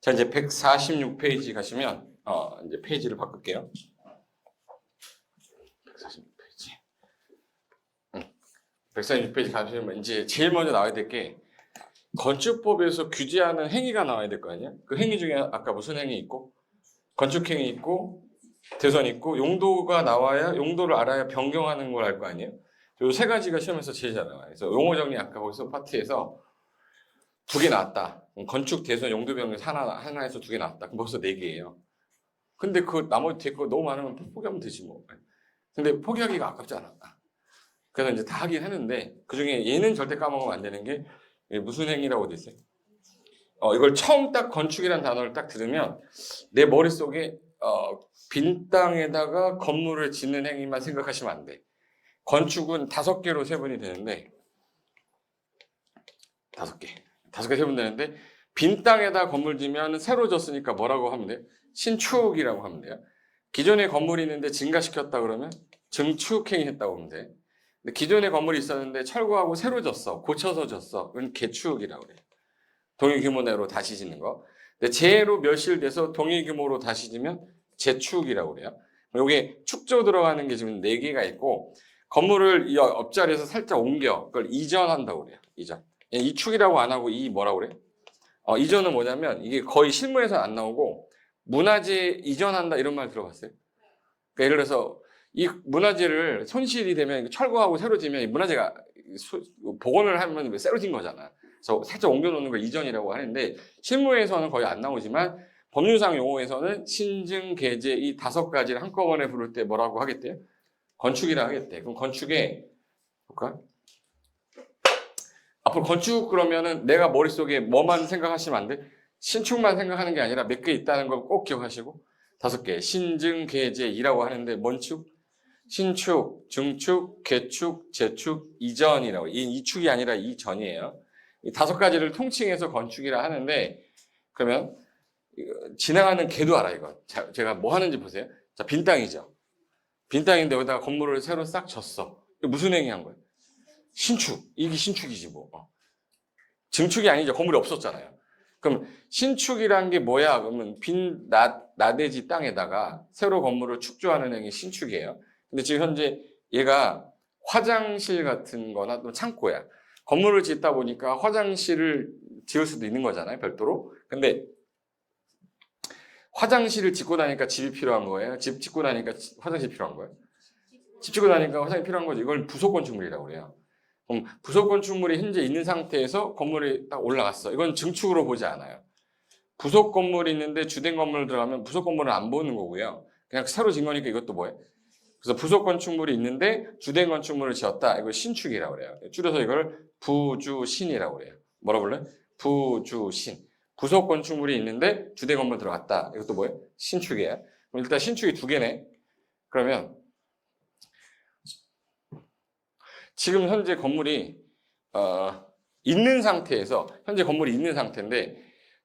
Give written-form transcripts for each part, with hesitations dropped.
자, 이제 146페이지 가시면, 이제 페이지를 바꿀게요. 146페이지. 146페이지 가시면 이제 제일 먼저 나와야 될 게 건축법에서 규제하는 행위가 나와야 될 거 아니야? 그 행위 중에 아까 무슨 행위 있고, 건축행위 있고, 대선 있고, 용도가 나와야, 용도를 알아야 변경하는 걸 알 거 아니에요? 요 세 가지가 시험에서 제일 잘 나와요. 그래서 용어 정리 아까 거기서 파트에서 두 개 나왔다. 건축, 대선, 용도 변경 하나에서 두 개 나왔다. 그럼 벌써 네 개예요. 근데 그 나머지 뒤에 거 너무 많으면 포기하면 되지 뭐. 근데 포기하기가 아깝지 않아. 그래서 이제 다 하긴 하는데 그 중에 얘는 절대 까먹으면 안 되는 게 무슨 행위라고 돼 있어요? 이걸 처음 딱 건축이라는 단어를 딱 들으면 내 머릿속에 빈 땅에다가 건물을 짓는 행위만 생각하시면 안 돼. 건축은 5개로 세분이 되는데 5개 세분 되는데 빈 땅에다 건물 지면 새로 졌으니까 뭐라고 하면 돼요? 신축이라고 하면 돼요. 기존에 건물이 있는데 증가시켰다 그러면 증축행위 했다고 하면 돼. 근데 기존에 건물이 있었는데 철거하고 새로 졌어. 고쳐서 졌어. 그건 개축이라고 그래요. 동일 규모 내로 다시 짓는 거. 근데 재로 멸실돼서 동일 규모로 다시 지면 재축이라고 그래요. 여기에 축조 들어가는 게 지금 4개가 있고 건물을 이 옆자리에서 살짝 옮겨 그걸 이전한다고 그래요. 이전. 이축이라고 안 하고 이 뭐라고 그래? 이전은 뭐냐면 이게 거의 실무에서 안 나오고 문화재 이전한다 이런 말 들어봤어요? 그러니까 예를 들어서 이 문화재를 손실이 되면 철거하고 새로 지면 이 문화재가 복원을 하면 새로 진 거잖아. 그래서 살짝 옮겨놓는 걸 이전이라고 하는데 실무에서는 거의 안 나오지만 법률상 용어에서는 신증, 개재 이 5가지를 한꺼번에 부를 때 뭐라고 하겠대요? 건축이라 하겠대. 그럼 건축에 볼까? 앞으로 건축 그러면은 내가 머릿속에 뭐만 생각하시면 안 돼? 신축만 생각하는 게 아니라 몇 개 있다는 걸 꼭 기억하시고 5개. 신증, 개재, 이라고 하는데 뭔 축? 신축, 증축, 개축, 재축, 이전이라고. 이축이 아니라 이전이에요. 이 5가지를 통칭해서 건축이라 하는데 그러면 진행하는 개도 알아 이거. 제가 뭐 하는지 보세요. 자, 빈 땅이죠. 빈 땅인데 여기다가 건물을 새로 싹 졌어. 무슨 행위 한 거예요? 신축. 이게 신축이지 뭐. 증축이 아니죠. 건물이 없었잖아요. 그럼 신축이란 게 뭐야? 그러면 빈 나대지 땅에다가 새로 건물을 축조하는 행위 신축이에요. 근데 지금 현재 얘가 화장실 같은 거나 또 창고야. 건물을 짓다 보니까 화장실을 지을 수도 있는 거잖아요. 별도로. 근데 화장실을 짓고 나니까 집이 필요한 거예요. 집 짓고 나니까 화장실 필요한 거예요. 집 짓고 나니까 화장실 필요한 거죠. 이걸 부속 건축물이라고 그래요. 그럼 부속 건축물이 현재 있는 상태에서 건물이 딱 올라갔어. 이건 증축으로 보지 않아요. 부속 건물이 있는데 주된 건물 들어가면 부속 건물은 안 보는 거고요. 그냥 새로 진 거니까 이것도 뭐예요? 그래서 부속 건축물이 있는데 주된 건축물을 지었다. 이걸 신축이라고 그래요. 줄여서 이걸 부주신이라고 그래요. 뭐라고 불러요? 부주신. 부속 건축물이 있는데 주된 건물 들어갔다. 이것도 뭐예요? 신축이에요. 그럼 일단 신축이 2개네. 그러면 지금 현재 건물이 있는 상태에서 현재 건물이 있는 상태인데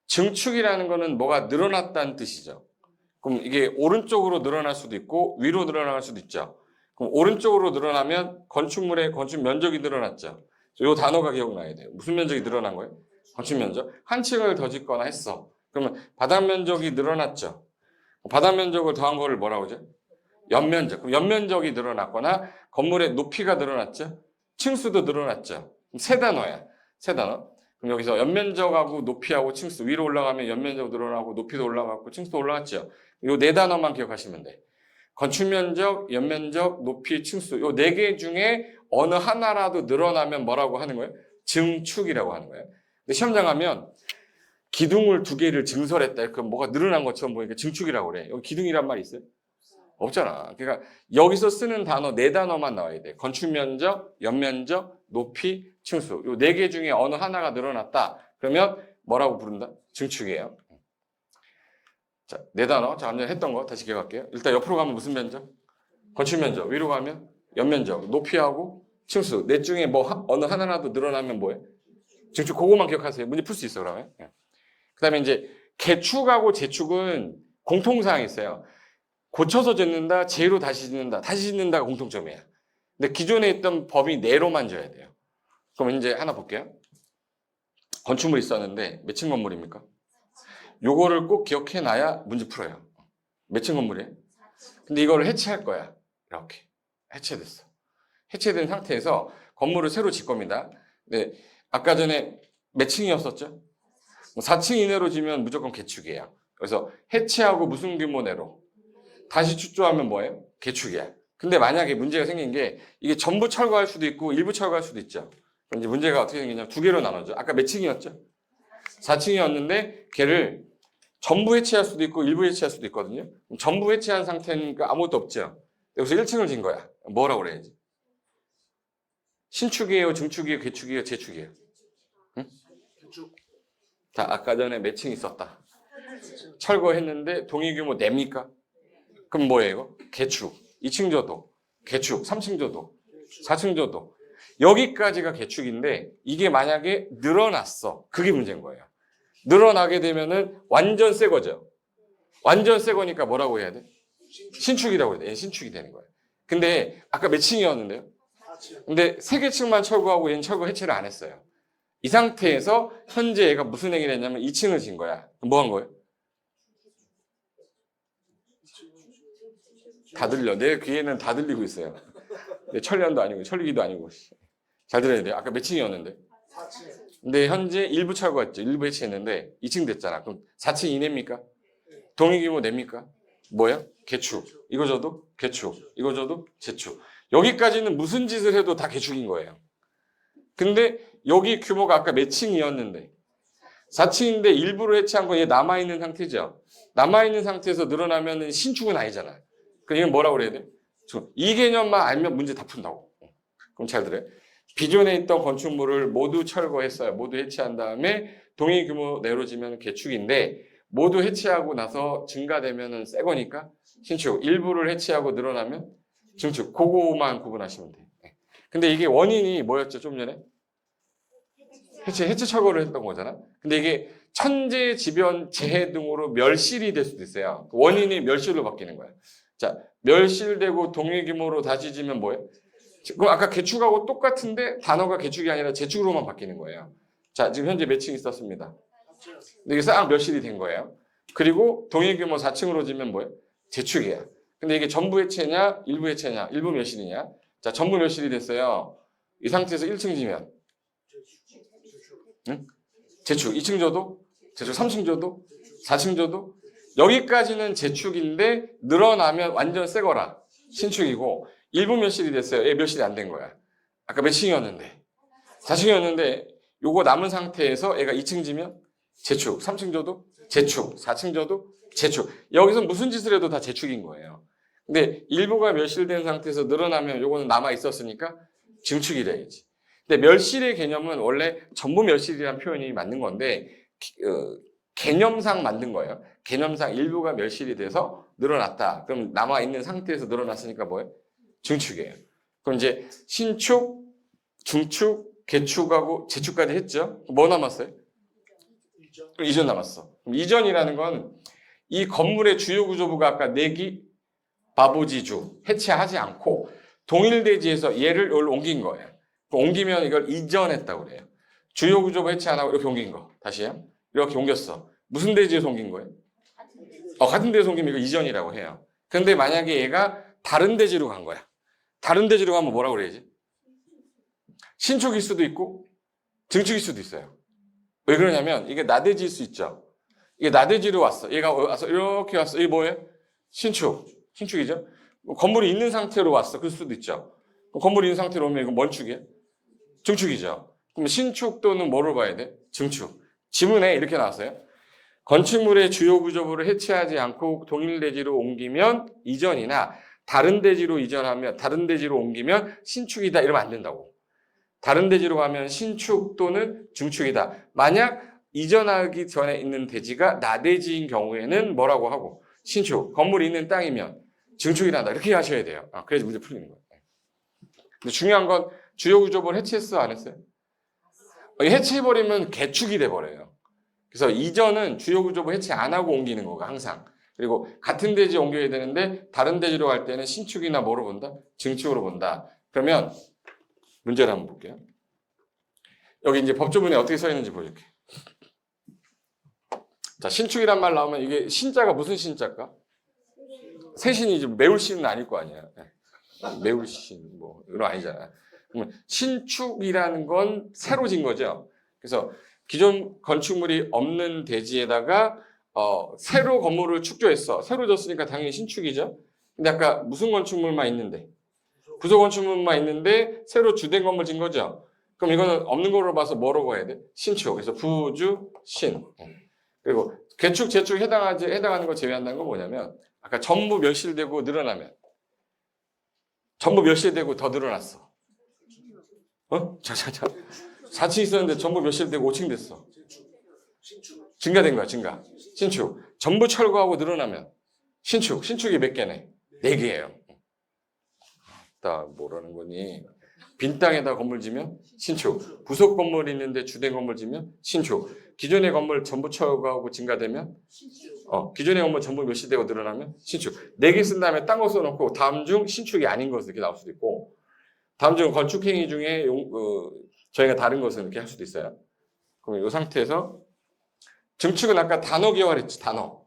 증축이라는 거는 뭐가 늘어났다는 뜻이죠. 그럼 이게 오른쪽으로 늘어날 수도 있고 위로 늘어날 수도 있죠. 그럼 오른쪽으로 늘어나면 건축물의 건축 면적이 늘어났죠. 이 단어가 기억나야 돼요. 무슨 면적이 늘어난 거예요? 건축 면적. 한 층을 더 짓거나 했어. 그러면 바닥 면적이 늘어났죠. 바닥 면적을 더한 거를 뭐라고 하죠? 연면적. 그럼 연면적이 늘어났거나 건물의 높이가 늘어났죠. 층수도 늘어났죠. 세 단어야. 세 단어. 그럼 여기서 연면적하고 높이하고 층수 위로 올라가면 연면적 늘어나고 높이도 올라갔고 층수도 올라갔죠. 이 4단어만 기억하시면 돼. 건축면적, 연면적, 높이, 층수. 이 4개 중에 어느 하나라도 늘어나면 뭐라고 하는 거예요? 증축이라고 하는 거예요. 근데 시험장 가면 기둥을 2개를 증설했다. 그럼 뭐가 늘어난 것처럼 보니까 증축이라고 그래. 여기 기둥이란 말이 있어요? 없잖아. 그러니까 여기서 쓰는 단어 4단어만 나와야 돼. 건축면적, 연면적, 높이, 층수. 요 4개 중에 어느 하나가 늘어났다. 그러면 뭐라고 부른다? 증축이에요. 자, 4단어. 자, 완전 했던 거 다시 기억할게요. 일단 옆으로 가면 무슨 면적? 건축면적. 위로 가면 연면적. 높이하고 층수. 4 중에 뭐 어느 하나라도 늘어나면 뭐예요? 증축. 그거만 기억하세요. 문제 풀 수 있어 그러면. 그 다음에 이제 개축하고 재축은 공통사항이 있어요. 고쳐서 짓는다, 재로 다시 짓는다, 다시 짓는다가 공통점이에요. 근데 기존에 있던 범위 내로만 져야 돼요. 그럼 이제 하나 볼게요. 건축물이 있었는데 몇 층 건물입니까? 요거를 꼭 기억해놔야 문제 풀어요. 몇 층 건물이에요? 근데 이거를 해체할 거야. 이렇게 해체됐어. 해체된 상태에서 건물을 새로 짓 겁니다. 네, 아까 전에 몇 층이었었죠? 4층 이내로 지면 무조건 개축이에요. 그래서 해체하고 무슨 규모 내로 다시 축조하면 뭐예요? 개축이야. 근데 만약에 문제가 생긴 게 이게 전부 철거할 수도 있고 일부 철거할 수도 있죠. 그럼 이제 문제가 어떻게 생기냐? 두 개로 나눠져. 아까 몇 층이었죠? 4층이었는데 걔를 전부 해체할 수도 있고 일부 해체할 수도 있거든요. 전부 해체한 상태니까 아무것도 없죠. 여기서 1층을 진 거야. 뭐라고 그래야지? 신축이에요, 증축이에요, 개축이에요, 재축이에요? 응? 자, 아까 전에 몇 층 있었다. 철거했는데 동의 규모 냅니까? 그럼 뭐예요, 이거? 개축. 2층 줘도, 개축. 3층 줘도, 4층 줘도. 여기까지가 개축인데 이게 만약에 늘어났어. 그게 문제인 거예요. 늘어나게 되면은 완전 새 거죠. 완전 새 거니까 뭐라고 해야 돼? 신축이라고 해야 돼. 신축이 되는 거예요. 근데 아까 몇 층이었는데요? 근데 3개 층만 철거하고 얘는 철거 해체를 안 했어요. 이 상태에서 현재 얘가 무슨 얘기를 했냐면 2층을 진 거야. 뭐 한 거예요? 다 들려. 내 귀에는 다 들리고 있어요. 천리안도 아니고 천리기도 아니고. 잘 들어야 돼요. 아까 몇 층이었는데? 4층. 근데 현재 일부 철거했죠. 일부 해체했는데 2층 됐잖아. 그럼 4층 이내입니까? 동의 규모 냅니까? 뭐야? 개축. 이거 줘도 개축. 이거 줘도 재축. 여기까지는 무슨 짓을 해도 다 개축인 거예요. 근데 여기 규모가 아까 몇 층이었는데 4층인데 일부러 해체한 건 얘 남아있는 상태죠. 남아있는 상태에서 늘어나면 신축은 아니잖아. 그럼 이건 뭐라고 그래야 돼? 이 개념만 알면 문제 다 푼다고. 그럼 잘 들어요. 기존에 있던 건축물을 모두 철거했어요. 모두 해체한 다음에 동의 규모 내로 지면 개축인데 모두 해체하고 나서 증가되면 새 거니까 신축. 일부를 해체하고 늘어나면 증축. 그거만 구분하시면 돼요. 근데 이게 원인이 뭐였죠? 좀 전에? 해체 철거를 했던 거잖아. 근데 이게 천재, 지변, 재해 등으로 멸실이 될 수도 있어요. 원인이 멸실로 바뀌는 거야. 자, 멸실되고 동의 규모로 다시 지면 뭐예요? 그럼 아까 개축하고 똑같은데 단어가 개축이 아니라 재축으로만 바뀌는 거예요. 자, 지금 현재 몇 층 있었습니다. 근데 이게 싹 멸실이 된 거예요. 그리고 동의 규모 4층으로 지면 뭐예요? 재축이야. 근데 이게 전부 해체냐, 일부 해체냐, 일부 멸실이냐? 자, 전부 멸실이 됐어요. 이 상태에서 1층 지면 응? 재축. 2층 줘도 재축. 3층 줘도 4층 줘도 여기까지는 재축인데 늘어나면 완전 새 거라 신축이고 일부 멸실이 됐어요. 얘 멸실이 안 된 거야. 아까 몇 층이었는데 4층이었는데 요거 남은 상태에서 얘가 2층 지면 재축. 3층 줘도 재축. 4층 줘도 재축. 여기서 무슨 짓을 해도 다 재축인 거예요. 근데 일부가 멸실된 상태에서 늘어나면 요거는 남아 있었으니까 증축이래야지. 근데 멸실의 개념은 원래 전부 멸실이라는 표현이 맞는 건데 개념상 만든 거예요. 개념상 일부가 멸실이 돼서 늘어났다. 그럼 남아있는 상태에서 늘어났으니까 뭐예요? 증축이에요. 그럼 이제 신축, 중축, 개축하고 재축까지 했죠? 뭐 남았어요? 이전 남았어. 그럼 이전이라는 건 이 건물의 주요 구조부가 아까 내기, 바보지주 해체하지 않고 동일 대지에서 얘를 여기로 옮긴 거예요. 옮기면 이걸 이전했다고 그래요. 주요 구조부 해체 안 하고 이렇게 옮긴 거. 다시요. 이렇게 옮겼어. 무슨 대지에서 옮긴 거예요? 같은 데에서 옮기면 이거 이전이라고 해요. 근데 만약에 얘가 다른 대지로 간 거야. 다른 대지로 가면 뭐라고 그래야지? 신축일 수도 있고 증축일 수도 있어요. 왜 그러냐면 이게 나대지일 수 있죠. 이게 나대지로 왔어. 얘가 와서 이렇게 왔어. 이게 뭐예요? 신축이죠. 건물이 있는 상태로 왔어. 그럴 수도 있죠. 건물이 있는 상태로 오면 이거 뭔 축이에요? 증축이죠. 그럼 신축 또는 뭐로 봐야 돼? 증축. 지문에 이렇게 나왔어요. 건축물의 주요 구조부를 해체하지 않고 동일 대지로 옮기면 이전이나 다른 대지로 이전하면 다른 대지로 옮기면 신축이다 이러면 안 된다고. 다른 대지로 가면 신축 또는 증축이다. 만약 이전하기 전에 있는 대지가 나대지인 경우에는 뭐라고 하고 신축, 건물이 있는 땅이면 증축이란다. 이렇게 하셔야 돼요. 그래야지 문제 풀리는 거예요. 근데 중요한 건 주요 구조부를 해체했어 안 했어요? 해체해버리면 개축이 돼버려요. 그래서 이전은 주요 구조부 해체 안 하고 옮기는 거가 항상. 그리고 같은 대지에 옮겨야 되는데 다른 대지로 갈 때는 신축이나 뭐로 본다? 증축으로 본다. 그러면 문제를 한번 볼게요. 여기 이제 법조문에 어떻게 써 있는지 보여줄게. 자, 신축이란 말 나오면 이게 신자가 무슨 신자일까? 새신이지 매울신은 아닐 거 아니야. 매울신 뭐 이런 거 아니잖아. 그러면 신축이라는 건 새로 진 거죠. 그래서 기존 건축물이 없는 대지에다가 새로 건물을 축조했어. 새로 졌으니까 당연히 신축이죠. 근데 아까 무슨 건축물만 있는데? 부속 건축물만 있는데 새로 주된 건물 진 거죠. 그럼 이거는 없는 거로 봐서 뭐라고 해야 돼? 신축. 그래서 부주, 신. 그리고 개축, 재축 해당하는 거 제외한다는 건 뭐냐면 아까 전부 멸실되고 늘어나면 전부 멸실되고 더 늘어났어. 자. 4층 있었는데 전부 멸실되고 5층 됐어. 증가된 거야, 증가. 신축. 전부 철거하고 늘어나면 신축. 신축이 몇 개네? 4개예요. 다 뭐라는 거니? 빈 땅에다 건물 지면 신축. 부속 건물 있는데 주된 건물 지면 신축. 기존의 건물 전부 철거하고 증가되면 기존의 건물 전부 멸실되고 늘어나면 신축. 4개 쓴 다음에 딴 거 써놓고 다음 중 신축이 아닌 것을 이렇게 나올 수도 있고 다음 중 건축행위 중에 저희가 다른 것을 이렇게 할 수도 있어요. 그럼 이 상태에서 증축은 아까 단어 기억하랬지, 단어.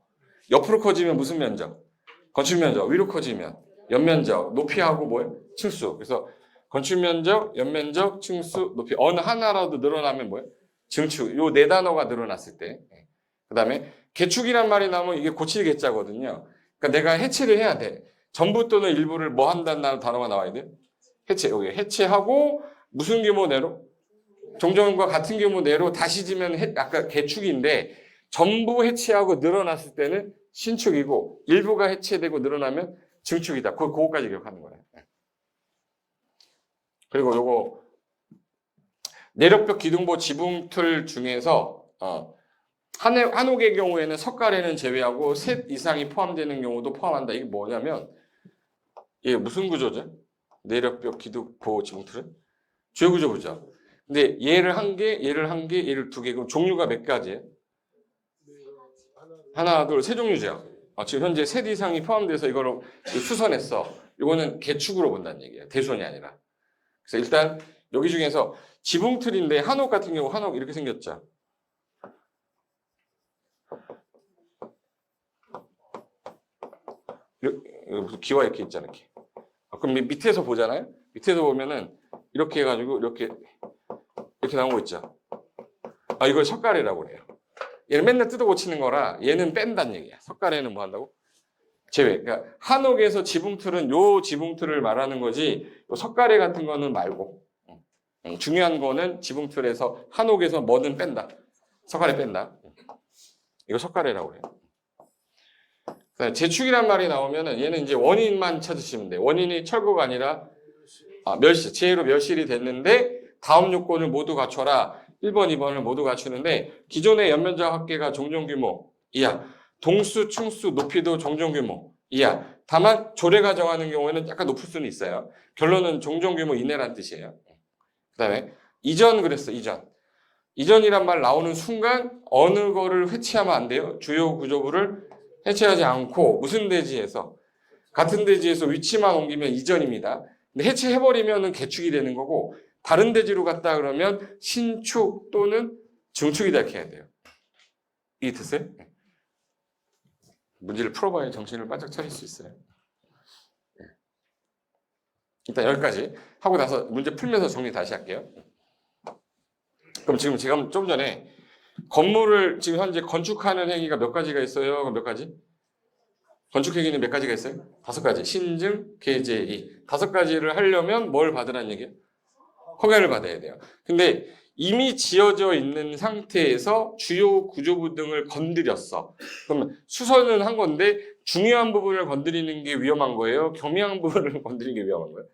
옆으로 커지면 무슨 면적? 건축 면적. 위로 커지면 연면적. 높이하고 뭐예요? 층수. 그래서 건축 면적, 연면적, 층수, 높이. 어느 하나라도 늘어나면 뭐예요? 증축. 요 4단어가 늘어났을 때. 그 다음에 개축이란 말이 나오면 이게 고칠 개자거든요. 그러니까 내가 해체를 해야 돼. 전부 또는 일부를 뭐 한다는 단어가 나와야 돼? 해체. 여기 해체하고 무슨 규모 내로? 종전과 같은 규모 내로 다시 지면 아까 개축인데 전부 해체하고 늘어났을 때는 신축이고 일부가 해체되고 늘어나면 증축이다. 그거까지 기억하는 거예요. 그리고 요거 내력벽 기둥보 지붕틀 중에서 한옥의 경우에는 석가래는 제외하고 셋 이상이 포함되는 경우도 포함한다. 이게 뭐냐면 이게 무슨 구조죠? 내력벽 기둥보 지붕틀은 주요 구조 보죠. 근데 얘를 한 개, 얘를 한 개, 얘를 2개. 그럼 종류가 몇 가지예요? 하나, 둘, 세 종류죠. 지금 현재 셋 이상이 포함돼서 이거를 수선했어. 이거는 개축으로 본다는 얘기예요. 대손이 아니라. 그래서 일단 여기 중에서 지붕틀인데 한옥 같은 경우 한옥 이렇게 생겼죠. 무슨 기와 이렇게 있잖아. 이렇게. 그럼 밑에서 보잖아요. 밑에서 보면은 이렇게 해가지고 이렇게 나온 거 있죠. 이걸 석가래라고 그래요. 얘는 맨날 뜯어 고치는 거라 얘는 뺀다는 얘기야. 석가래는 뭐 한다고? 제외. 그러니까 한옥에서 지붕틀은 요 지붕틀을 말하는 거지 요 석가래 같은 거는 말고 중요한 거는 지붕틀에서 한옥에서 뭐든 뺀다. 석가래 뺀다. 이거 석가래라고 그래요. 재축이란 말이 나오면은 얘는 이제 원인만 찾으시면 돼요. 원인이 철거가 아니라 멸실, 지혜로 멸실이 됐는데 다음 요건을 모두 갖춰라. 1번, 2번을 모두 갖추는데 기존의 연면적 합계가 종전규모 이하, 동수, 층수, 높이도 종전규모 이하. 다만 조례가 정하는 경우에는 약간 높을 수는 있어요. 결론은 종전규모 이내란 뜻이에요. 그 다음에 이전 그랬어. 이전이란 말 나오는 순간 어느 거를 해체하면 안 돼요. 주요 구조부를 해체하지 않고 무슨 대지에서 같은 대지에서 위치만 옮기면 이전입니다. 근데 해체해버리면 개축이 되는 거고 다른 대지로 갔다 그러면 신축 또는 증축이다 이렇게 해야 돼요. 이해 됐어요? 문제를 풀어봐야 정신을 바짝 차릴 수 있어요. 일단 여기까지 하고 나서 문제 풀면서 정리 다시 할게요. 그럼 지금 제가 좀 전에 건물을 지금 현재 건축하는 행위가 몇 가지가 있어요? 그럼 몇 가지? 건축 행위는 몇 가지가 있어요? 5가지. 신증, 계제이. 5가지를 하려면 뭘 받으라는 얘기예요? 허가를 받아야 돼요. 근데 이미 지어져 있는 상태에서 주요 구조부 등을 건드렸어. 그러면 수선은 한 건데 중요한 부분을 건드리는 게 위험한 거예요? 경미한 부분을 건드리는 게 위험한 거예요?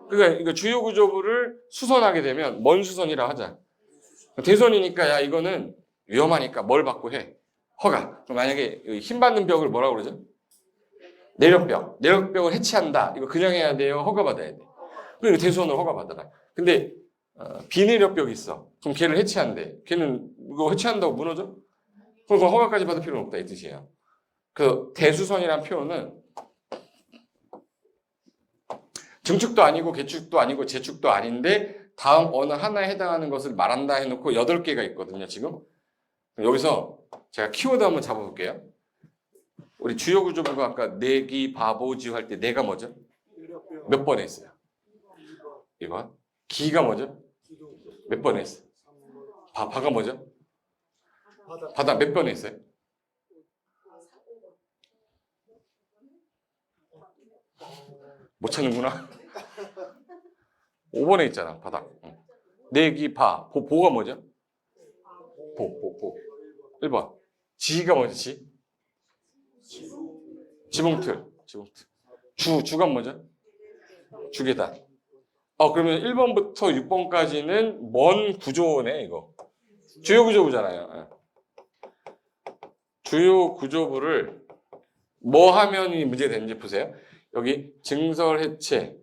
그러니까 주요 구조부를 수선하게 되면 뭔 수선이라 하자. 대선이니까 야 이거는 위험하니까 뭘 받고 해? 허가. 그럼 만약에 힘 받는 벽을 뭐라고 그러죠? 내력벽. 내력벽을 해체한다. 이거 그냥 해야 돼요? 허가 받아야 돼. 그리고 대선을 허가 받아라. 근데 비내력벽이 있어. 그럼 걔를 해체한대. 걔는 이거 해체한다고 무너져? 그럼 허가까지 받을 필요는 없다 이 뜻이에요. 그 대수선이라는 표현은 증축도 아니고 개축도 아니고 재축도 아닌데 다음 어느 하나에 해당하는 것을 말한다 해놓고 8개가 있거든요 지금. 그럼 여기서 제가 키워드 한번 잡아볼게요. 우리 주요 구조부가 아까 내기, 바보지 할 때 내가 뭐죠? 몇 번 했어요? 1번. 기가 뭐죠? 몇 번 했어요? 바가 뭐죠? 바다 몇 번 했어요? 못 찾는구나. 5번에 있잖아, 바닥. 내기, 보가 뭐죠? 보. 1번. 지가 뭐죠, 지? 지붕틀. 주가 뭐죠? 주계단. 그러면 1번부터 6번까지는 뭔 구조네, 이거. 주요 구조부잖아요. 주요 구조부를 뭐 하면 이 문제가 되는지 보세요. 여기 증설해체,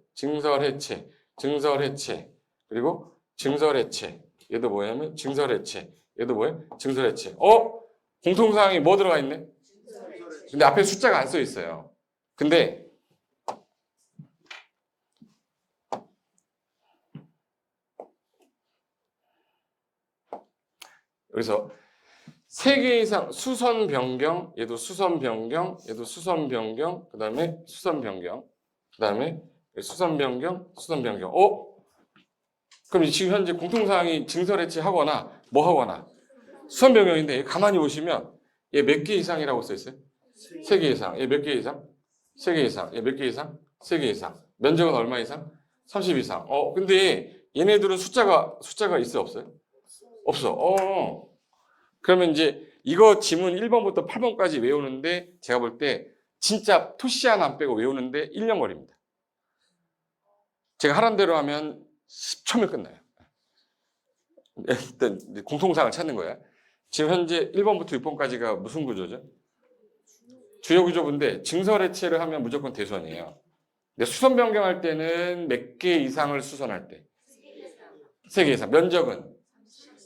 그리고 증설해체. 얘도 뭐냐면 증설해체. 얘도 뭐예요? 증설해체. 공통사항이 뭐 들어가 있네? 근데 앞에 숫자가 안 써 있어요. 근데 여기서 3개 이상 수선 변경, 얘도 수선 변경, 얘도 수선 변경, 그 다음에 수선 변경, 그 다음에 수선 변경. 그럼 지금 현재 공통사항이 증설해체 하거나 뭐 하거나 수선 변경인데 가만히 보시면 얘 몇 개 이상이라고 써 있어요? 3개 이상. 얘 몇 개 이상? 3개 이상. 얘 몇 개 이상? 3개 이상. 면적은 얼마 이상? 30 이상. 근데 얘네들은 숫자가 있어 없어요? 없어. 그러면 이제 이거 지문 1번부터 8번까지 외우는데 제가 볼 때 진짜 토시 하나 안 빼고 외우는데 1년 걸립니다. 제가 하란 대로 하면 10초면 끝나요. 일단 공통사항을 찾는 거야. 지금 현재 1번부터 6번까지가 무슨 구조죠? 주요 구조부인데 증설해체를 하면 무조건 대손이에요. 근데 수선 변경할 때는 몇 개 이상을 수선할 때? 3개 이상. 면적은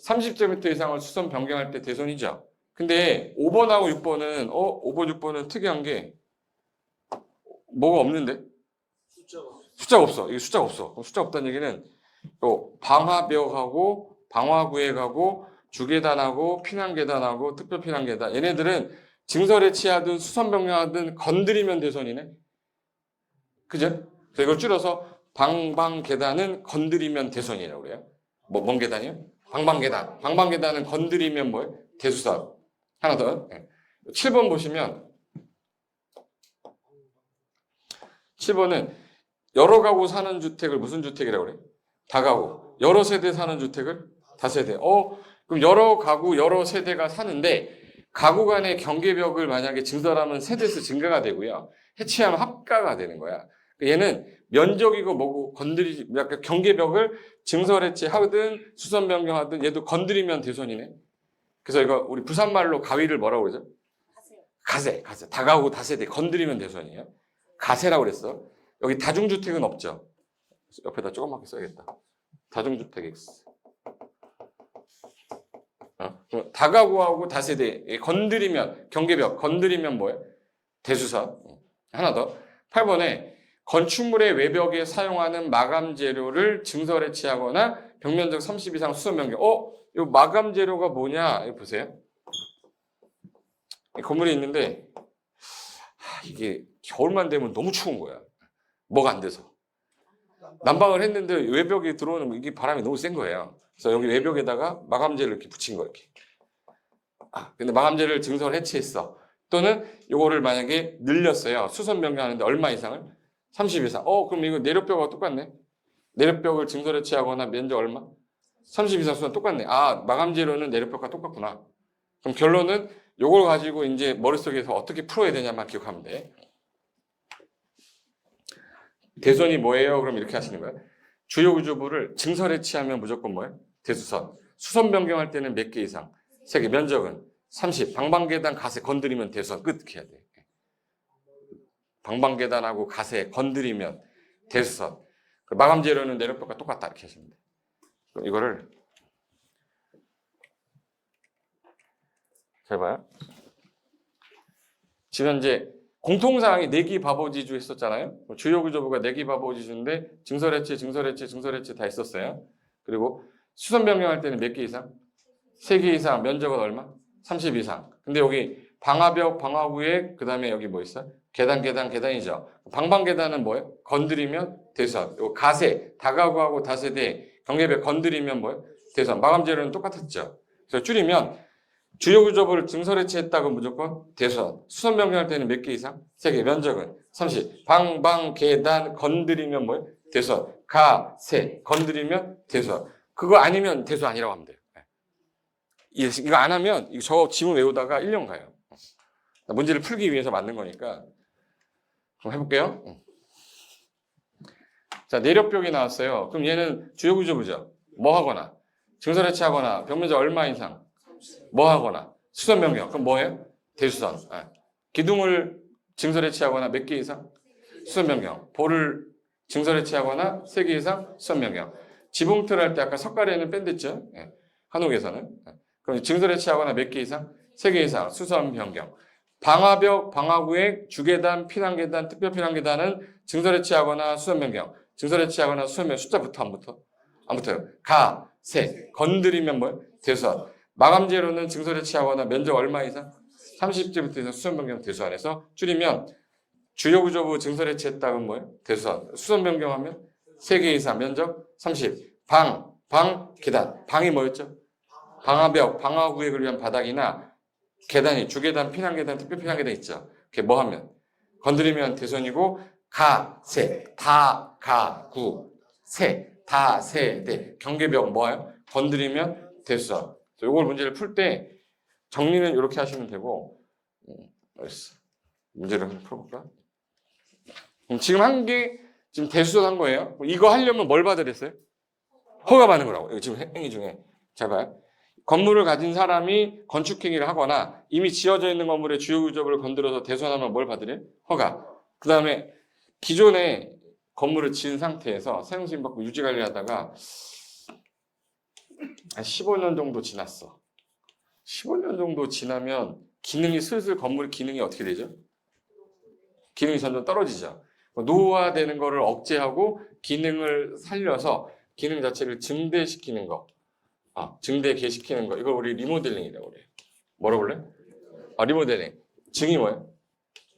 30제곱미터 이상을 수선 변경할 때 대손이죠. 근데 5번하고 6번은 5번, 6번은 특이한 게 뭐가 없는데? 숫자가 없어. 이게 숫자가 없어. 숫자 없다는 얘기는 방화벽하고 방화구획하고 주계단하고 피난계단하고 특별피난계단 얘네들은 증설해체하든 수선 변경하든 건드리면 대손이네. 그죠? 그래서 이걸 줄여서 방방계단은 건드리면 대손이라고 그래요. 뭔 계단이요? 방방계단. 방방계단은 건드리면 뭐예요? 대수선. 하나 더. 7번 보시면 7번은 여러 가구 사는 주택을 무슨 주택이라고 그래요? 다가구. 여러 세대 사는 주택을 다세대. 그럼 여러 가구, 여러 세대가 사는데 가구 간의 경계벽을 만약에 증설하면 세대수 증가가 되고요. 해체하면 합가가 되는 거야. 얘는 면적이고 뭐고 건드리지, 약간 경계벽을 증설해체하든 수선 변경하든 얘도 건드리면 대손이네. 그래서 이거 우리 부산말로 가위를 뭐라고 그러죠? 가세. 다가구 다세대 건드리면 대손이에요. 가세라고 그랬어. 여기 다중주택은 없죠. 옆에다 조그맣게 써야겠다. 다중주택 X. 다가구하고 다세대 건드리면 경계벽 건드리면 뭐예요? 대수선. 하나 더. 8번에 건축물의 외벽에 사용하는 마감 재료를 증설해체하거나 벽면적 30 이상 수선 변경. 이 마감 재료가 뭐냐? 이거 보세요. 건물이 있는데 이게 겨울만 되면 너무 추운 거야. 뭐가 안 돼서. 난방을 했는데 외벽에 들어오는 이게 바람이 너무 센 거예요. 그래서 여기 외벽에다가 마감재를 이렇게 붙인 거 이렇게. 근데 마감재를 증설 해체했어. 또는 요거를 만약에 늘렸어요. 수선 변경하는데 얼마 이상을? 30 이상. 그럼 이거 내력벽하고 똑같네. 내력벽을 증설 해체하거나 면적 얼마? 30 이상 수선 똑같네. 마감재료는 내력벽과 똑같구나. 그럼 결론은 요걸 가지고 이제 머릿속에서 어떻게 풀어야 되냐만 기억하면 돼. 대손이 뭐예요? 그럼 이렇게 하시는 거예요. 주요 구조부를 증설 해체하면 무조건 뭐예요? 대수선. 수선 변경할 때는 몇 개 이상? 3개. 면적은 30. 방방계단 가세 건드리면 대수선. 끝. 이렇게 해야 돼. 방방계단하고 가세 건드리면 대수선. 마감 재료는 내력벽과 똑같다. 이렇게 하시면 돼. 그럼 이거를 잘 봐요. 지금 현재 공통사항이 내기 바보지주 했었잖아요. 주요 구조부가 내기 바보지주인데 증설해체 다 했었어요. 그리고 수선 변경할 때는 몇 개 이상? 3개 이상. 면적은 얼마? 30 이상. 근데 여기 방화벽, 방화구에 그 다음에 여기 뭐 있어? 계단이죠. 방방계단은 뭐예요? 건드리면 대수원. 요 가세, 다가구하고 다세대, 경계벽 건드리면 뭐예요? 대수원. 마감 재료는 똑같았죠. 그래서 줄이면 주요 구조부를 증설해체했다고 무조건 대수원. 수선 변경할 때는 몇 개 이상? 3개. 면적은 30. 방, 계단 건드리면 뭐예요? 대수원. 가세 건드리면 대수원. 그거 아니면 대수원 아니라고 하면 돼요. 이거 안 하면 저 지문 외우다가 1년 가요. 문제를 풀기 위해서 만든 거니까. 그럼 해볼게요. 자, 내력벽이 나왔어요. 그럼 얘는 주요 구조부죠. 뭐 하거나, 증설해체하거나, 벽면적 얼마 이상, 뭐 하거나, 수선 변경. 그럼 뭐예요? 대수선. 기둥을 증설해체하거나 몇 개 이상? 수선 변경. 볼을 증설해체하거나 3개 이상? 수선 변경. 지붕틀 할 때 아까 석가래는 뺀댔죠? 한옥에서는. 그럼 증설해체하거나 몇 개 이상? 3개 이상. 수선 변경. 방화벽, 방화구획, 주계단, 피난계단, 특별피난계단은 증설해체하거나 수선 변경. 증설해체하거나 수선 변경. 숫자 붙어 안 붙어? 안 붙어요. 가, 세. 건드리면 뭐예요? 대수원. 마감 재료는 증설해체하거나 면적 얼마 이상? 30제부터 이상 수선 변경 대수원에서 줄이면 주요 구조부 증설해체했다면 뭐예요? 대수원. 수선 변경하면 3개 이상 면적 30. 방, 계단. 방이 뭐였죠? 방화벽, 방화구획을 위한 바닥이나 계단이 주계단, 피난계단, 특별피난계단 있죠. 그게 뭐 하면? 건드리면 대수원이고 가, 세, 다, 가, 구, 세, 다, 세, 대. 경계벽 뭐예요? 건드리면 대수원. 이걸 문제를 풀 때 정리는 이렇게 하시면 되고 알겠어. 문제를 한번 풀어볼까? 지금 한 게 지금 대수선 한 거예요. 이거 하려면 뭘 받으랬어요? 허가 받는 거라고. 이거 지금 행위 중에. 잘 봐요. 건물을 가진 사람이 건축행위를 하거나 이미 지어져 있는 건물의 주요 구조부를 건드려서 대수선하면 뭘 받으래? 허가. 그 다음에 기존에 건물을 지은 상태에서 사용승인 받고 유지 관리하다가 한 15년 정도 지났어. 15년 정도 지나면 기능이 슬슬 건물 기능이 어떻게 되죠? 기능이 점점 떨어지죠. 노후화되는 거를 억제하고 기능을 살려서 기능 자체를 증대시키는 거. 증대개시키는 거. 이걸 우리 리모델링이라고 그래요. 뭐라고 그래? 리모델링. 증이 뭐예요?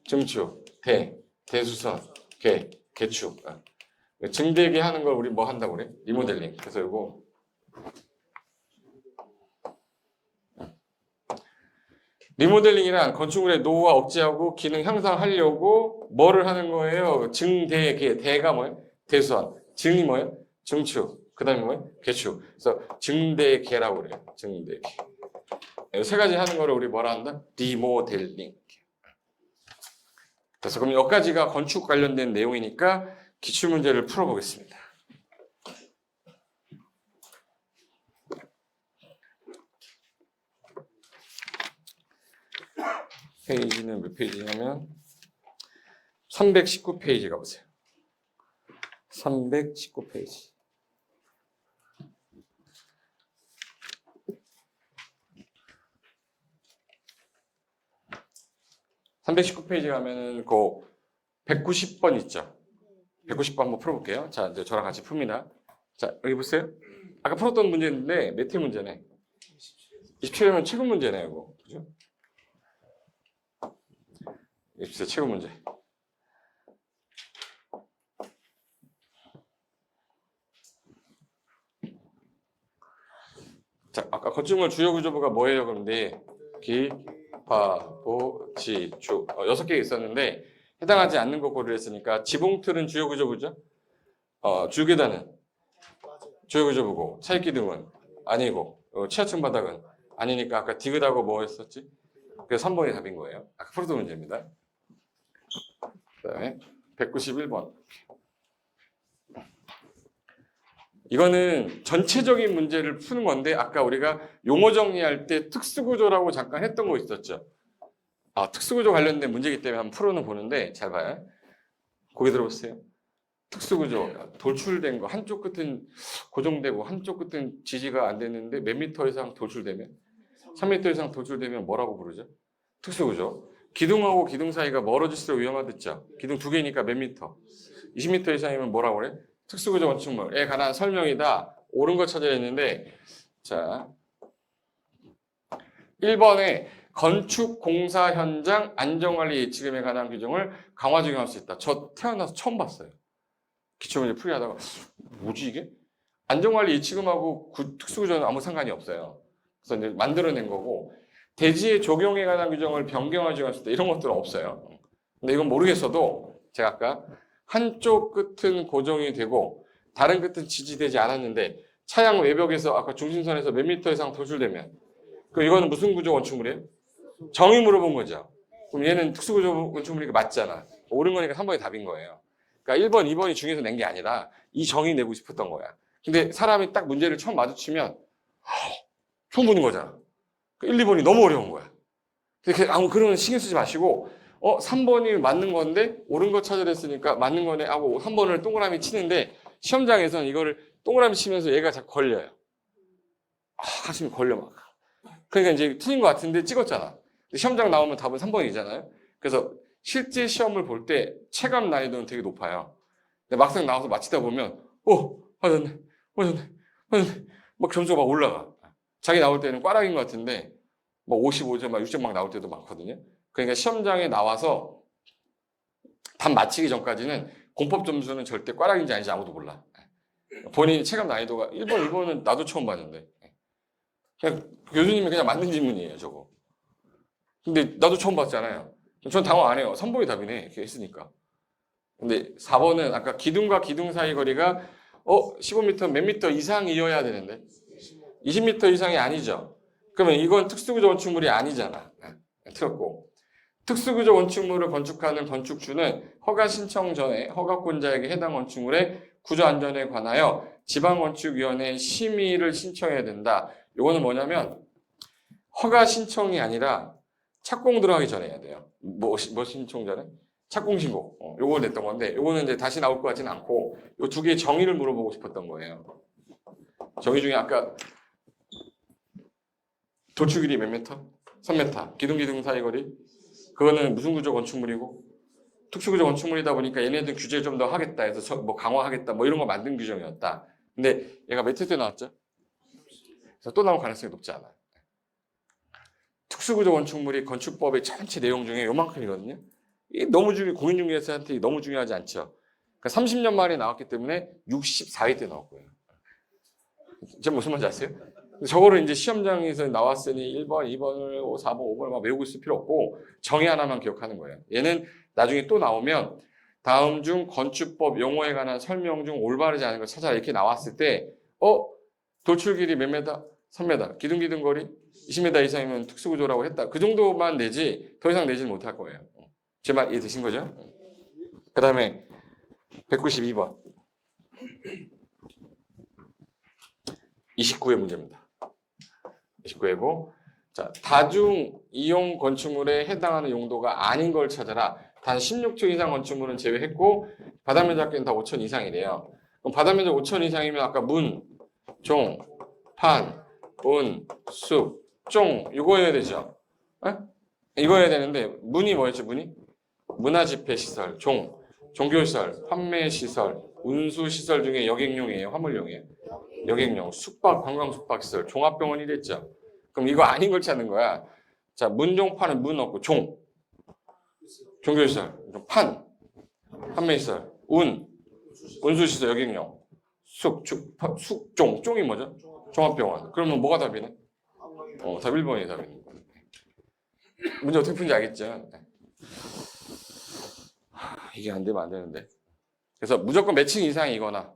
증축, 대수선, 개축. 증대게 하는 걸 우리 뭐 한다고 그래? 리모델링. 그래서 이거 리모델링이란 건축물의 노후화 억제하고 기능 향상하려고 뭐를 하는 거예요? 증대개. 대가 뭐예요? 대수선. 증이 뭐예요? 증축. 그 다음에 뭐예요? 개축. 그래서 증대개라고 그래요. 증대개. 이 세 가지 하는 거를 우리 뭐라 한다? 리모델링. 그래서 그럼 여기까지가 건축 관련된 내용이니까 기출문제를 풀어보겠습니다. 페이지는 몇 페이지냐면 319페이지 가보세요. 319페이지. (319페이지) 가면은 그 190번 있죠. 190번 한번 풀어볼게요. 자, 이제 저랑 같이 풉니다. 자, 여기 보세요. 아까 풀었던 문제인데 몇 회 문제네? 27회면 최근 문제네, 이거. 그죠? 27회 최근 문제. 자, 아까 건축물 주요 구조부가 뭐예요? 그런데 기, 파, 보, 지, 주 6개 있었는데 해당하지 않는 거 고르를 했으니까 지붕틀은 주요 구조부죠? 주계단은 주요 구조부고 차입기둥은 아니고 지하층 바닥은 아니니까 아까 디귿하고 뭐 했었지? 그래서 3번이 답인 거예요. 아까 풀었던 문제입니다. 그 다음에 191번. 이거는 전체적인 문제를 푸는 건데 아까 우리가 용어 정리할 때 특수구조라고 잠깐 했던 거 있었죠. 특수구조 관련된 문제이기 때문에 한번 풀어는 보는데 잘 봐요. 고개 들어보세요. 특수구조, 돌출된 거 한쪽 끝은 고정되고 한쪽 끝은 지지가 안 됐는데 몇 미터 이상 돌출되면? 3미터 이상 돌출되면 뭐라고 부르죠? 특수구조. 기둥하고 기둥 사이가 멀어질수록 위험하댔죠. 기둥 2개니까 몇 미터? 20미터 이상이면 뭐라고 그래? 특수구조 건축물에 관한 설명이다. 옳은 거 찾아야 했는데 자 1번에 건축 공사 현장 안전관리 예치금에 관한 규정을 강화 적용할 수 있다. 저 태어나서 처음 봤어요. 기초문제 풀이 하다가 뭐지 이게? 안전관리 예치금하고 특수구조는 아무 상관이 없어요. 그래서 이제 만들어낸 거고 대지의 적용에 관한 규정을 변경하지 않을 때 이런 것들은 없어요. 근데 이건 모르겠어도 제가 아까 한쪽 끝은 고정이 되고 다른 끝은 지지되지 않았는데 차량 외벽에서 아까 중심선에서 몇 미터 이상 도출되면 그럼 이거는 무슨 구조 건축물이에요? 정의 물어본 거죠. 그럼 얘는 특수구조 건축물이니까 맞잖아. 옳은 거니까 3번이 답인 거예요. 그러니까 1번, 2번이 중에서 낸 게 아니라 이 정의 내고 싶었던 거야. 근데 사람이 딱 문제를 처음 마주치면 처음 보는 거잖아. 1, 2번이 너무 어려운 거야. 그러면 신경 쓰지 마시고 3번이 맞는 건데 옳은 거 찾으랬으니까 맞는 거네 하고 3번을 동그라미 치는데 시험장에서는 이거를 동그라미 치면서 얘가 자꾸 걸려요. 하시면 걸려 막. 그러니까 이제 틀린 것 같은데 찍었잖아. 시험장 나오면 답은 3번이잖아요. 그래서 실제 시험을 볼 때 체감 난이도는 되게 높아요. 근데 막상 나와서 맞히다 보면 맞았네. 막 점수가 막 올라가. 자기 나올 때는 꽈락인 것 같은데 뭐 55점, 막 6점 막 나올 때도 많거든요. 그러니까 시험장에 나와서 답 맞히기 전까지는 공법 점수는 절대 꽈락인지 아닌지 아무도 몰라. 본인이 체감 난이도가 1번, 2번은 나도 처음 봤는데 그냥 교수님이 그냥 맞는 질문이에요, 저거. 근데 나도 처음 봤잖아요. 전 당황 안 해요. 3번이 답이네. 이렇게 했으니까. 근데 4번은 아까 기둥과 기둥 사이 거리가 15m 몇 미터 이상이어야 되는데 20m 이상이 아니죠. 그러면 이건 특수구조 건축물이 아니잖아. 틀렸고. 특수구조 건축물을 건축하는 건축주는 허가 신청 전에 허가권자에게 해당 건축물의 구조 안전에 관하여 지방건축위원회에 심의를 신청해야 된다. 이거는 뭐냐면 허가 신청이 아니라 착공 들어가기 전에 해야 돼요. 뭐 신청 전에? 착공 신고. 요걸 냈던 건데 요거는 이제 다시 나올 것 같지는 않고 요 두 개의 정의를 물어보고 싶었던 거예요. 정의 중에 아까 도출 길이 몇 미터? 3m. 기둥 사이 거리? 그거는 무슨 구조 건축물이고? 특수구조 건축물이다 보니까 얘네들 규제를 좀 더 하겠다 해서 뭐 강화하겠다 뭐 이런 거 만든 규정이었다. 근데 얘가 몇 회 때 나왔죠? 그래서 또 나올 가능성이 높지 않아요. 특수구조 건축물이 건축법의 전체 내용 중에 요만큼이거든요. 이게 너무 공인중개사한테 너무 중요하지 않죠. 그러니까 30년 만에 나왔기 때문에 64회 때 나올 거예요. 제가 무슨 말인지 아세요? 저거를 이제 시험장에서 나왔으니 1번, 2번을 4번, 5번을 막 외우고 있을 필요 없고 정의 하나만 기억하는 거예요. 얘는 나중에 또 나오면 다음 중 건축법 용어에 관한 설명 중 올바르지 않은 걸 찾아라 이렇게 나왔을 때 돌출 길이 몇 메다? 3m. 기둥 거리 20m 이상이면 특수구조라고 했다. 그 정도만 내지 더 이상 내지는 못할 거예요. 제 말 이해되신 거죠? 그 다음에 192번 29회 문제입니다. 29회고 자, 다중 이용 건축물에 해당하는 용도가 아닌 걸 찾아라. 단 16층 이상 건축물은 제외했고 바닥면적은 다 5천 이상이래요. 그럼 바닥면적 5천 이상이면 아까 문, 종, 판, 운, 숲, 종 이거 해야 되죠. 이거 해야 되는데 문이 뭐였죠? 문이? 문화집회시설, 종교시설, 판매시설, 운수시설 중에 여객용이에요? 화물용이에요? 여객용, 관광 숙박시설, 종합병원 이랬죠. 그럼 이거 아닌 걸 찾는 거야. 자, 문종판은 문 없고 종교시설, 판매시설, 운수시설, 여객용, 종이 뭐죠? 종합병원. 그러면 뭐가 답이네? 답 1번이 답이네. 문제 어떻게 푼지 알겠죠? 이게 안 되면 안 되는데. 그래서 무조건 몇 층 이상이거나.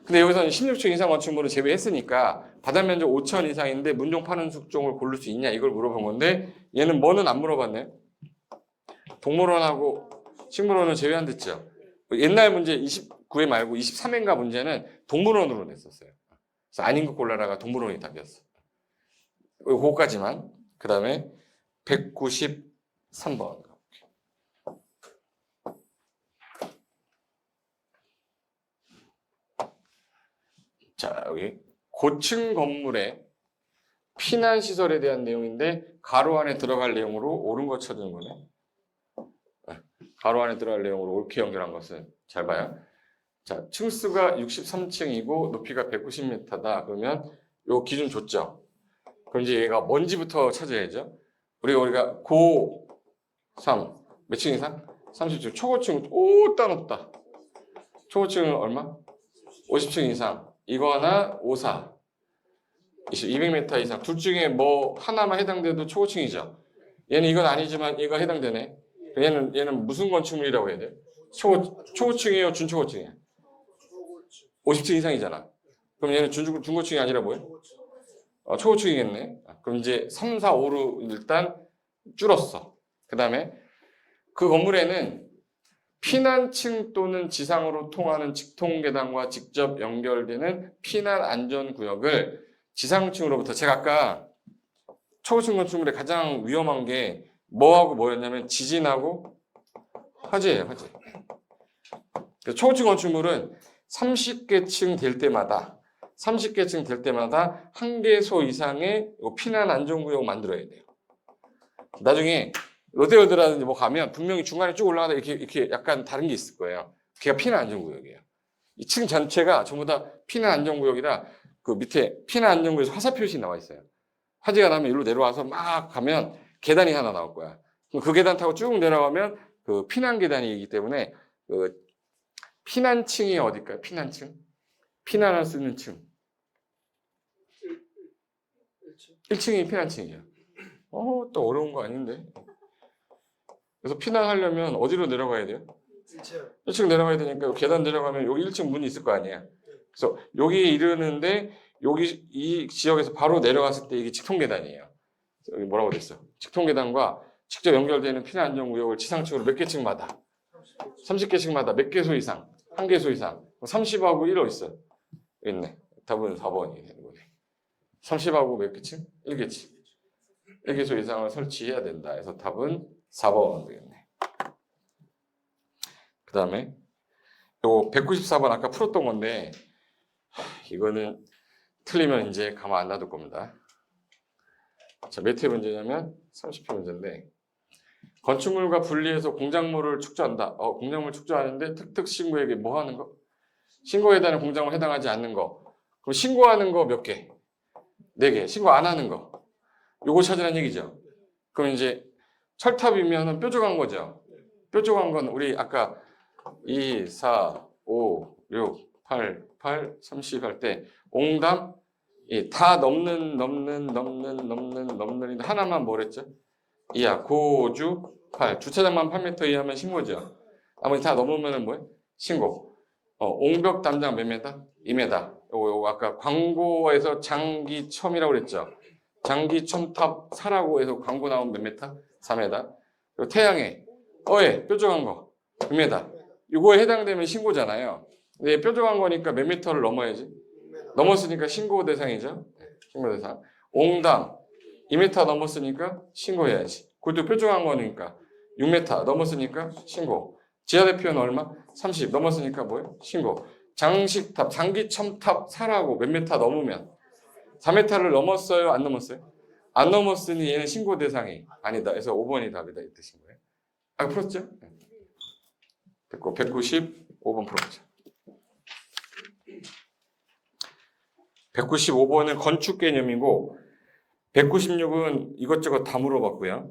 근데 여기서는 16층 이상 건축물을 제외했으니까 바닥면적 5천 이상인데 문종 파는 숙종을 고를 수 있냐 이걸 물어본 건데 얘는 뭐는 안 물어봤네. 동물원하고 식물원은 제외한댔죠. 옛날 문제 29회 말고 23회인가 문제는 동물원으로 냈었어요. 그래서 아닌 거 골라라가 동물원이 답이었어. 그거까지만. 그 다음에 193번. 자, 여기 고층 건물의 피난시설에 대한 내용인데 가로 안에 들어갈 내용으로 옳은 거 찾는 거네. 가로 안에 들어갈 내용으로 옳게 연결한 것은 잘 봐요. 자, 층수가 63층이고 높이가 190m다. 그러면 요 기준 줬죠. 그럼 이제 얘가 뭔지부터 찾아야죠. 우리가 고 3, 몇 층 이상? 30층. 초고층, 딱 높다. 초고층은 얼마? 50층 이상. 이거나 5, 4. 200m 이상. 둘 중에 뭐 하나만 해당돼도 초고층이죠. 얘는 이건 아니지만 얘가 해당되네. 얘는 무슨 건축물이라고 해야 돼요? 초고층이에요? 준초고층이에요? 50층 이상이잖아. 그럼 얘는 중고층이 아니라 뭐예요? 초고층이겠네. 그럼 이제 3, 4, 5로 일단 줄었어. 그 다음에 그 건물에는 피난층 또는 지상으로 통하는 직통계단과 직접 연결되는 피난안전구역을 지상층으로부터, 제가 아까 초고층 건축물의 가장 위험한 게 뭐하고 뭐였냐면 지진하고 화재예요. 화재. 초고층 건축물은 30개층 될 때마다 30개층 될 때마다 한 개소 이상의 피난안전구역 만들어야 돼요. 나중에 롯데월드라든지 뭐 가면 분명히 중간에 쭉 올라가다 이렇게 약간 다른 게 있을 거예요. 그게 피난안전구역이에요. 이 층 전체가 전부 다 피난안전구역이라 그 밑에 피난안전구역에서 화살 표시 나와 있어요. 화재가 나면 일로 내려와서 막 가면 계단이 하나 나올 거야. 그 계단 타고 쭉 내려가면 그 피난 계단이기 때문에 그 피난층이 어딜까요? 피난층? 피난할 수 있는 층. 1층이 피난층이에요. 또 어려운 거 아닌데. 그래서 피난하려면 어디로 내려가야 돼요? 1층 내려가야 되니까 계단 내려가면 여기 1층 문이 있을 거 아니야. 그래서 여기에 이르는데 여기 이 지역에서 바로 내려갔을 때 이게 직통계단이에요. 여기 뭐라고 됐어? 직통계단과 직접 연결되는 피난안전구역을 지상층으로 몇 개층마다 30개층마다 몇 개소 이상, 한 개소 이상 30하고 1호 있어. 여기 있네. 답은 4번이 되는 거네. 30하고 몇 개층? 1개층. 1개소 이상을 설치해야 된다. 그래서 답은 4번 되겠네. 그 다음에 요 194번 아까 풀었던 건데 이거는 틀리면 이제 가만 안 놔둘 겁니다. 자, 몇 회 문제냐면 30회 문제인데 건축물과 분리해서 공작물을 축조한다. 공작물 축조하는데 특특 신고에게 뭐 하는 거? 신고에 대한 공작물 해당하지 않는 거. 그럼 신고하는 거 몇 개? 4개. 신고 안 하는 거. 요거 찾으라는 얘기죠. 그럼 이제 철탑이면 뾰족한 거죠. 뾰족한 건 우리 아까 2, 4, 5, 6, 8, 30 할 때 옹담 다 넘는 하나만 뭐랬죠? 이하 고주 8 주차장만 8m 이하면 신고죠. 나머지 다 넘으면 뭐예요? 신고. 옹벽 담장 몇 메다? 2m. 요거 아까 광고에서 장기첨이라고 그랬죠. 장기첨탑 사라고 해서 광고 나온 몇 메타? 4m. 그리고 태양에 뾰족한 거 6m. 이거에 해당되면 신고잖아요. 근데 뾰족한 거니까 몇 미터를 넘어야지? 넘었으니까 신고 대상이죠. 신고 대상. 옹담 2m 넘었으니까 신고해야지. 그것도 뾰족한 거니까 6m 넘었으니까 신고. 지하대표는 얼마? 30 넘었으니까 뭐예요? 신고. 장식탑, 장기첨탑 사라고 몇 미터 넘으면 4m를 넘었어요? 안 넘었어요? 안 넘었으니 얘는 신고 대상이 아니다. 그래서 5번이 답이다 이 뜻인 거예요. 풀었죠? 됐고 195번 풀어보자. 195번은 건축 개념이고 196은 이것저것 다 물어봤고요.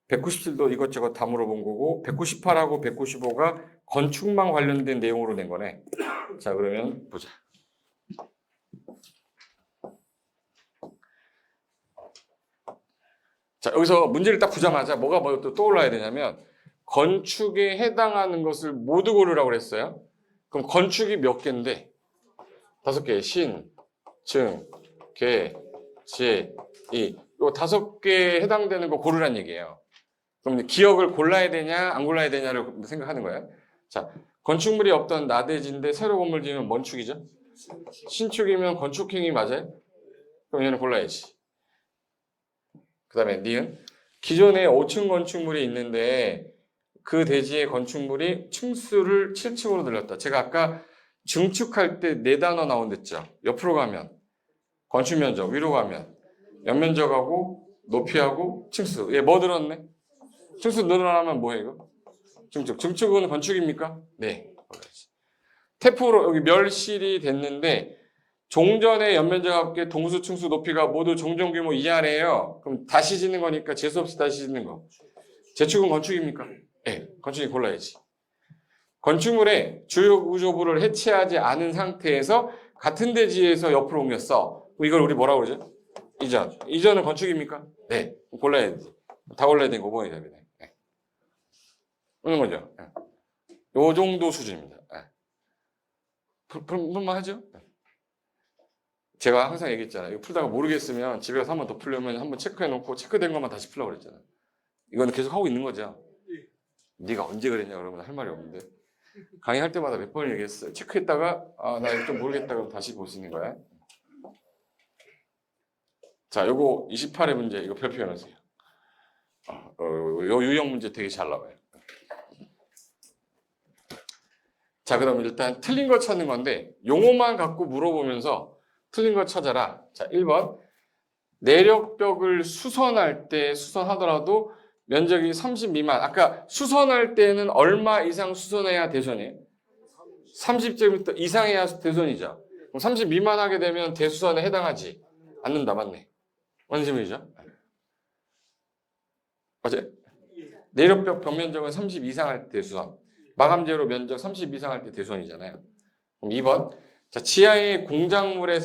197도 이것저것 다 물어본 거고 198하고 195가 건축망 관련된 내용으로 낸 거네. 자, 그러면 보자. 자, 여기서 문제를 딱 보자마자 뭐가 또 떠올라야 되냐면 건축에 해당하는 것을 모두 고르라고 그랬어요. 그럼 건축이 몇 개인데? 5개. 신, 증, 계, 지, 이. 요 5개에 해당되는 거 고르란 얘기예요. 그럼 기억을 골라야 되냐, 안 골라야 되냐를 생각하는 거예요. 자, 건축물이 없던 나대지인데 새로 건물 지으면 뭔 축이죠? 신축이면 건축행위 맞아요? 그럼 얘는 골라야지. 그 다음에 니은. 기존에 5층 건축물이 있는데 그 대지의 건축물이 층수를 7층으로 늘렸다. 제가 아까 증축할 때 4단어 나온댔죠. 옆으로 가면 건축면적, 위로 가면 연면적하고 높이하고 층수. 얘 뭐 늘었네? 층수 늘어나면 뭐예요 이거? 증축. 증축은 건축입니까? 네. 태풍으로 여기 멸실이 됐는데 종전의 연면적 합계 동수 층수 높이가 모두 종전 규모 이하래요. 그럼 다시 짓는 거니까 재수 없이 다시 짓는 거. 재축은 건축입니까? 네, 건축이 골라야지. 건축물의 주요 구조부를 해체하지 않은 상태에서 같은 대지에서 옆으로 옮겼어. 이걸 우리 뭐라고 그러죠? 이전. 이전은 건축입니까? 네. 골라야지. 다 골라야 되는 거 5번이 답이네. 네. 오는 거죠. 네. 요 정도 수준입니다. 네. 풀만 하죠? 네. 제가 항상 얘기했잖아요. 이거 풀다가 모르겠으면 집에 가서 한 번 더 풀려면 한번 체크해 놓고 체크된 것만 다시 풀라고 그랬잖아요. 이거는 계속 하고 있는 거죠. 네가 언제 그랬냐 그러면 할 말이 없는데. 강의할 때마다 몇 번을 얘기했어요. 체크했다가 나 이거 좀 모르겠다 그러면 다시 볼 수 있는 거야. 자, 요거 28의 문제 이거 별표 해놓으세요. 요 유형 문제 되게 잘 나와요. 자, 그럼 일단 틀린 거 찾는 건데 용어만 갖고 물어보면서 틀린 거 찾아라. 자, 1번 내력벽을 수선하더라도 면적이 30 미만. 아까 수선할 때는 얼마 이상 수선해야 대선이에요? 30제곱미터 이상해야 대선이죠. 그럼 30 미만 하게 되면 대수선에 해당하지 않는다. 맞네. 뭔 질문이죠? 맞아요? 내력벽 벽면적은 30 이상 할 때 대수선. 마감재로 면적 30 이상 할 때 대수선이잖아요. 그럼 2번. 자, 지하에 공작물에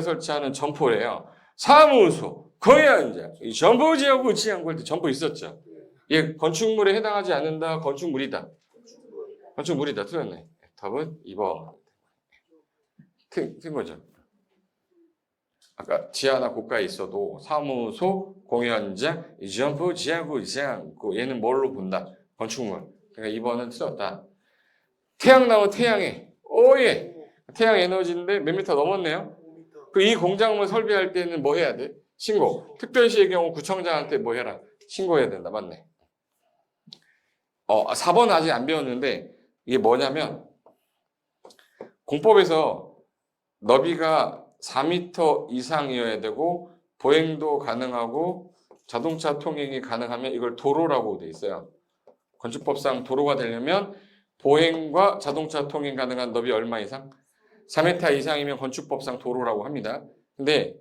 설치하는 점포래요. 사무소, 거연장, 이 점포지하고 지하고 할 때 점포 있었죠. 얘 건축물에 해당하지 않는다. 건축물이다. 건축물이다. 틀렸네. 답은 2번. 틀린 거죠. 아까 지하나 고가에 있어도 사무소, 공연장, 점포, 지하구장, 얘는 뭘로 본다? 건축물. 그러니까 2번은 틀렸다. 태양 나온 태양에, 오예! 태양 에너지인데 몇 미터 넘었네요? 이 공작물 설비할 때는 뭐 해야 돼? 신고. 특별시의 경우 구청장한테 뭐 해라? 신고해야 된다. 맞네. 4번 아직 안 배웠는데 이게 뭐냐면 공법에서 너비가 4m 이상이어야 되고 보행도 가능하고 자동차 통행이 가능하면 이걸 도로라고 돼 있어요. 건축법상 도로가 되려면 보행과 자동차 통행 가능한 너비 얼마 이상? 4m 이상이면 건축법상 도로라고 합니다. 근데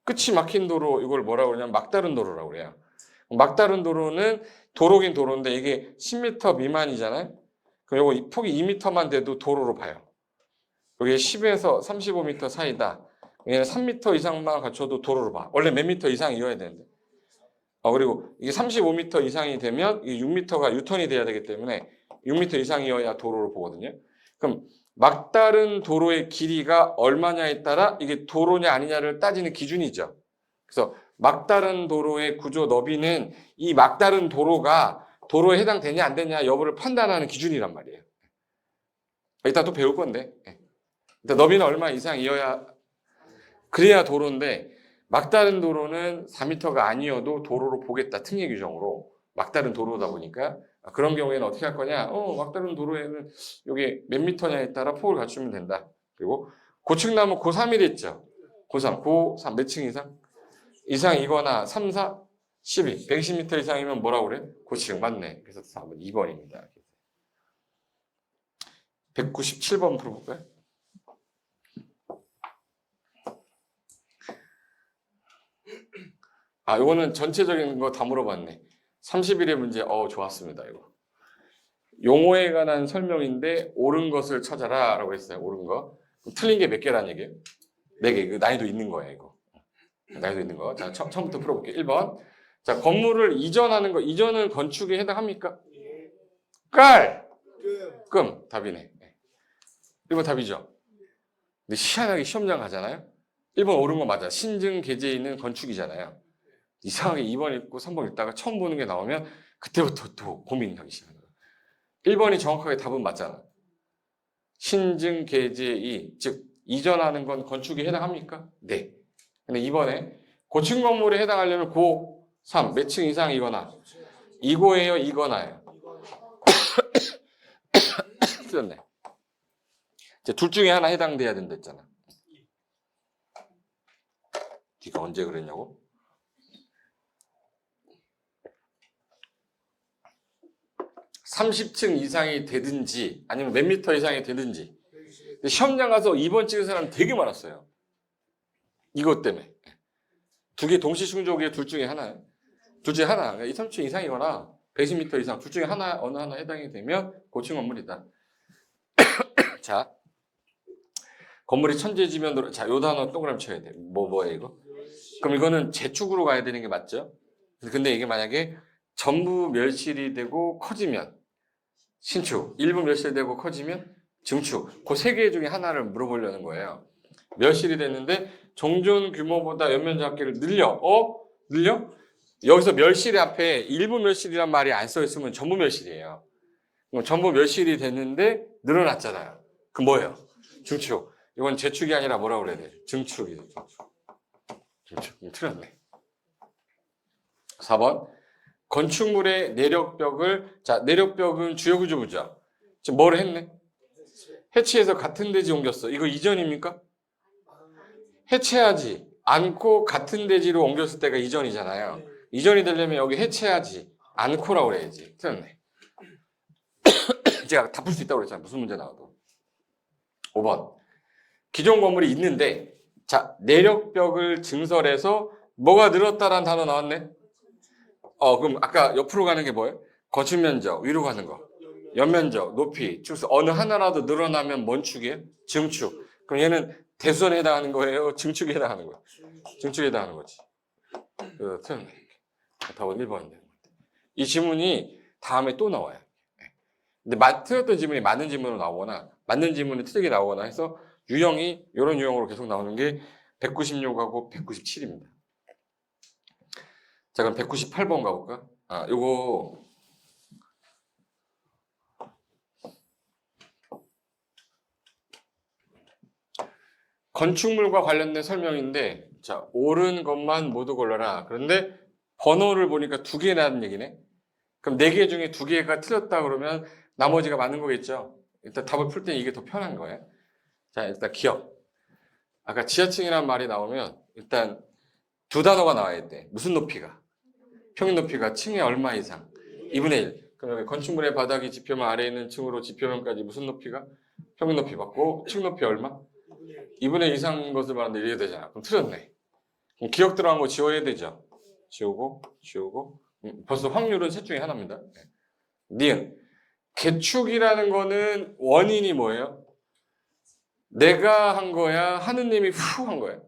끝이 막힌 도로 이걸 뭐라고 그러냐면 막다른 도로라고 그래요. 막다른 도로는 도로긴 도로인데 이게 10m 미만이잖아요. 그럼 이거 폭이 2m만 돼도 도로로 봐요. 여기 10에서 35m 사이다. 얘는 3m 이상만 갖춰도 도로로 봐. 원래 몇 미터 이상이어야 되는데. 그리고 이게 35m 이상이 되면 이 6m가 유턴이 돼야 되기 때문에 6m 이상이어야 도로로 보거든요. 그럼 막다른 도로의 길이가 얼마냐에 따라 이게 도로냐 아니냐를 따지는 기준이죠. 그래서 막다른 도로의 구조 너비는 이 막다른 도로가 도로에 해당되냐 안 되냐 여부를 판단하는 기준이란 말이에요. 이따 또 배울 건데. 일단 너비는 얼마 이상이어야 그래야 도로인데 막다른 도로는 4m가 아니어도 도로로 보겠다. 특례 규정으로. 막다른 도로다 보니까 그런 경우에는 어떻게 할 거냐? 막다른 도로에는 이게 몇 미터냐에 따라 폭을 갖추면 된다. 그리고 고층나무 고3이 됐죠. 고3, 고3 몇 층 이상? 이상이거나 3, 4, 12, 120m 이상이면 뭐라고 그래? 고층 맞네. 그래서 답은 2번입니다. 197번 풀어볼까요? 이거는 전체적인 거 다 물어봤네. 31의 문제, 좋았습니다, 이거. 용어에 관한 설명인데, 옳은 것을 찾아라, 라고 했어요, 옳은 거. 틀린 게 몇 개란 얘기예요? 4개. 난이도 있는 거야, 이거. 난이도 있는 거. 자, 처음부터 풀어볼게요. 1번. 자, 건물을 이전하는 거, 이전은 건축에 해당합니까? 끔. 답이네. 1번 답이죠. 근데 희한하게 시험장 가잖아요? 1번 옳은 거 맞아. 신증 계제에 있는 건축이잖아요. 이상하게 2번 읽고 3번 읽다가 처음 보는 게 나오면 그때부터 또 고민하기 시작해요. 1번이 정확하게 답은 맞잖아. 신증 계제이, 즉 이전하는 건 건축에 해당합니까? 네. 근데 2번에 고층 건물에 해당하려면 고 3, 몇 층 이상이거나 이고예요, 이거나요? 틀렸네. 둘 중에 하나 해당돼야 된다 했잖아. 네가 언제 그랬냐고? 30층 이상이 되든지 아니면 몇 미터 이상이 되든지. 근데 시험장 가서 2번 찍은 사람 되게 많았어요. 이것 때문에. 두 개 동시 충족이에요? 둘 중에 하나예요? 둘 중에 하나. 30층 이상이거나 120m 이상 둘 중에 하나, 어느 하나 해당이 되면 고층 건물이다. 자, 건물이 천재지변으로, 자, 요 단어 동그라미 쳐야 돼. 뭐예요, 이거? 그럼 이거는 재축으로 가야 되는 게 맞죠? 근데 이게 만약에 전부 멸실이 되고 커지면 신축, 일부 멸실되고 커지면 증축. 그 세 개 중에 하나를 물어보려는 거예요. 멸실이 됐는데 종전 규모보다 연면적 합계를 늘려. 늘려? 여기서 멸실의 앞에 일부 멸실이란 말이 안 써 있으면 전부 멸실이에요. 그럼 전부 멸실이 됐는데 늘어났잖아요. 그 뭐예요? 증축. 이건 재축이 아니라 뭐라고 그래야 돼? 증축이죠. 증축. 틀렸네. 4번. 건축물의 내력벽을, 자, 내력벽은 주요 구조부죠. 지금 뭐를 했네? 해체해서 같은 대지 옮겼어. 이거 이전입니까? 해체하지 않고 같은 대지로 옮겼을 때가 이전이잖아요. 이전이 되려면 여기 해체하지 않고라고 그래야지. 틀렸네. 제가 다 풀 수 있다고 그랬잖아요. 무슨 문제 나와도. 5번. 기존 건물이 있는데, 자, 내력벽을 증설해서 뭐가 늘었다라는 단어 나왔네? 그럼 아까 옆으로 가는 게 뭐예요? 거친 면적, 위로 가는 거. 연면적, 높이, 축소. 어느 하나라도 늘어나면 뭔 축이에요? 증축. 그럼 얘는 대수선에 해당하는 거예요? 증축에 해당하는 거예요? 증축에 해당하는 거지. 틀렸네. 답은 1번인데. 이 지문이 다음에 또 나와요. 근데 틀렸던 지문이 맞는 지문으로 나오거나, 맞는 지문이 틀리게 나오거나 해서 유형이 이런 유형으로 계속 나오는 게 196하고 197입니다. 자, 그럼 198번 가볼까? 요거 건축물과 관련된 설명인데, 자, 옳은 것만 모두 골라라. 그런데 번호를 보니까 2개라는 얘기네. 그럼 4개 중에 2개가 틀렸다 그러면 나머지가 맞는 거겠죠. 일단 답을 풀 때 이게 더 편한 거예요. 자, 일단 기억. 아까 지하층이라는 말이 나오면 일단 두 단어가 나와야 돼. 무슨 높이가? 평균 높이가 층의 얼마 이상? 2분의 1. 그럼 건축물의 바닥이 지표면 아래에 있는 층으로 지표면까지 무슨 높이가? 평균 높이 받고 층 높이 얼마? 2분의 1 이상인 것을 말하는데 이래야 되잖아. 그럼 틀렸네. 그럼 기억 들어간 거 지워야 되죠. 지우고. 벌써 확률은 셋 중에 하나입니다. 니은. 개축이라는 거는 원인이 뭐예요? 내가 한 거야? 하느님이 후 한 거야?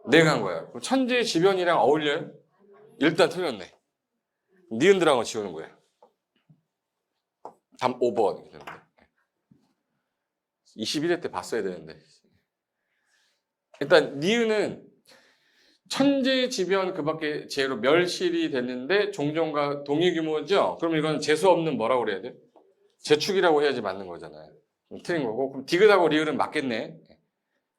내가 한 거야. 그럼 천재지변이랑 어울려요? 일단 틀렸네. 니은 들어간 거 지우는 거예요. 다음 5번. 21회 때 봤어야 되는데. 일단 니은은 천재지변 그 밖에 제로 멸실이 됐는데 종전과 동일 규모죠? 그럼 이건 재수 없는 뭐라고 그래야 돼? 재축이라고 해야지 맞는 거잖아요. 틀린 거고. 그럼 디귿하고 리을은 맞겠네.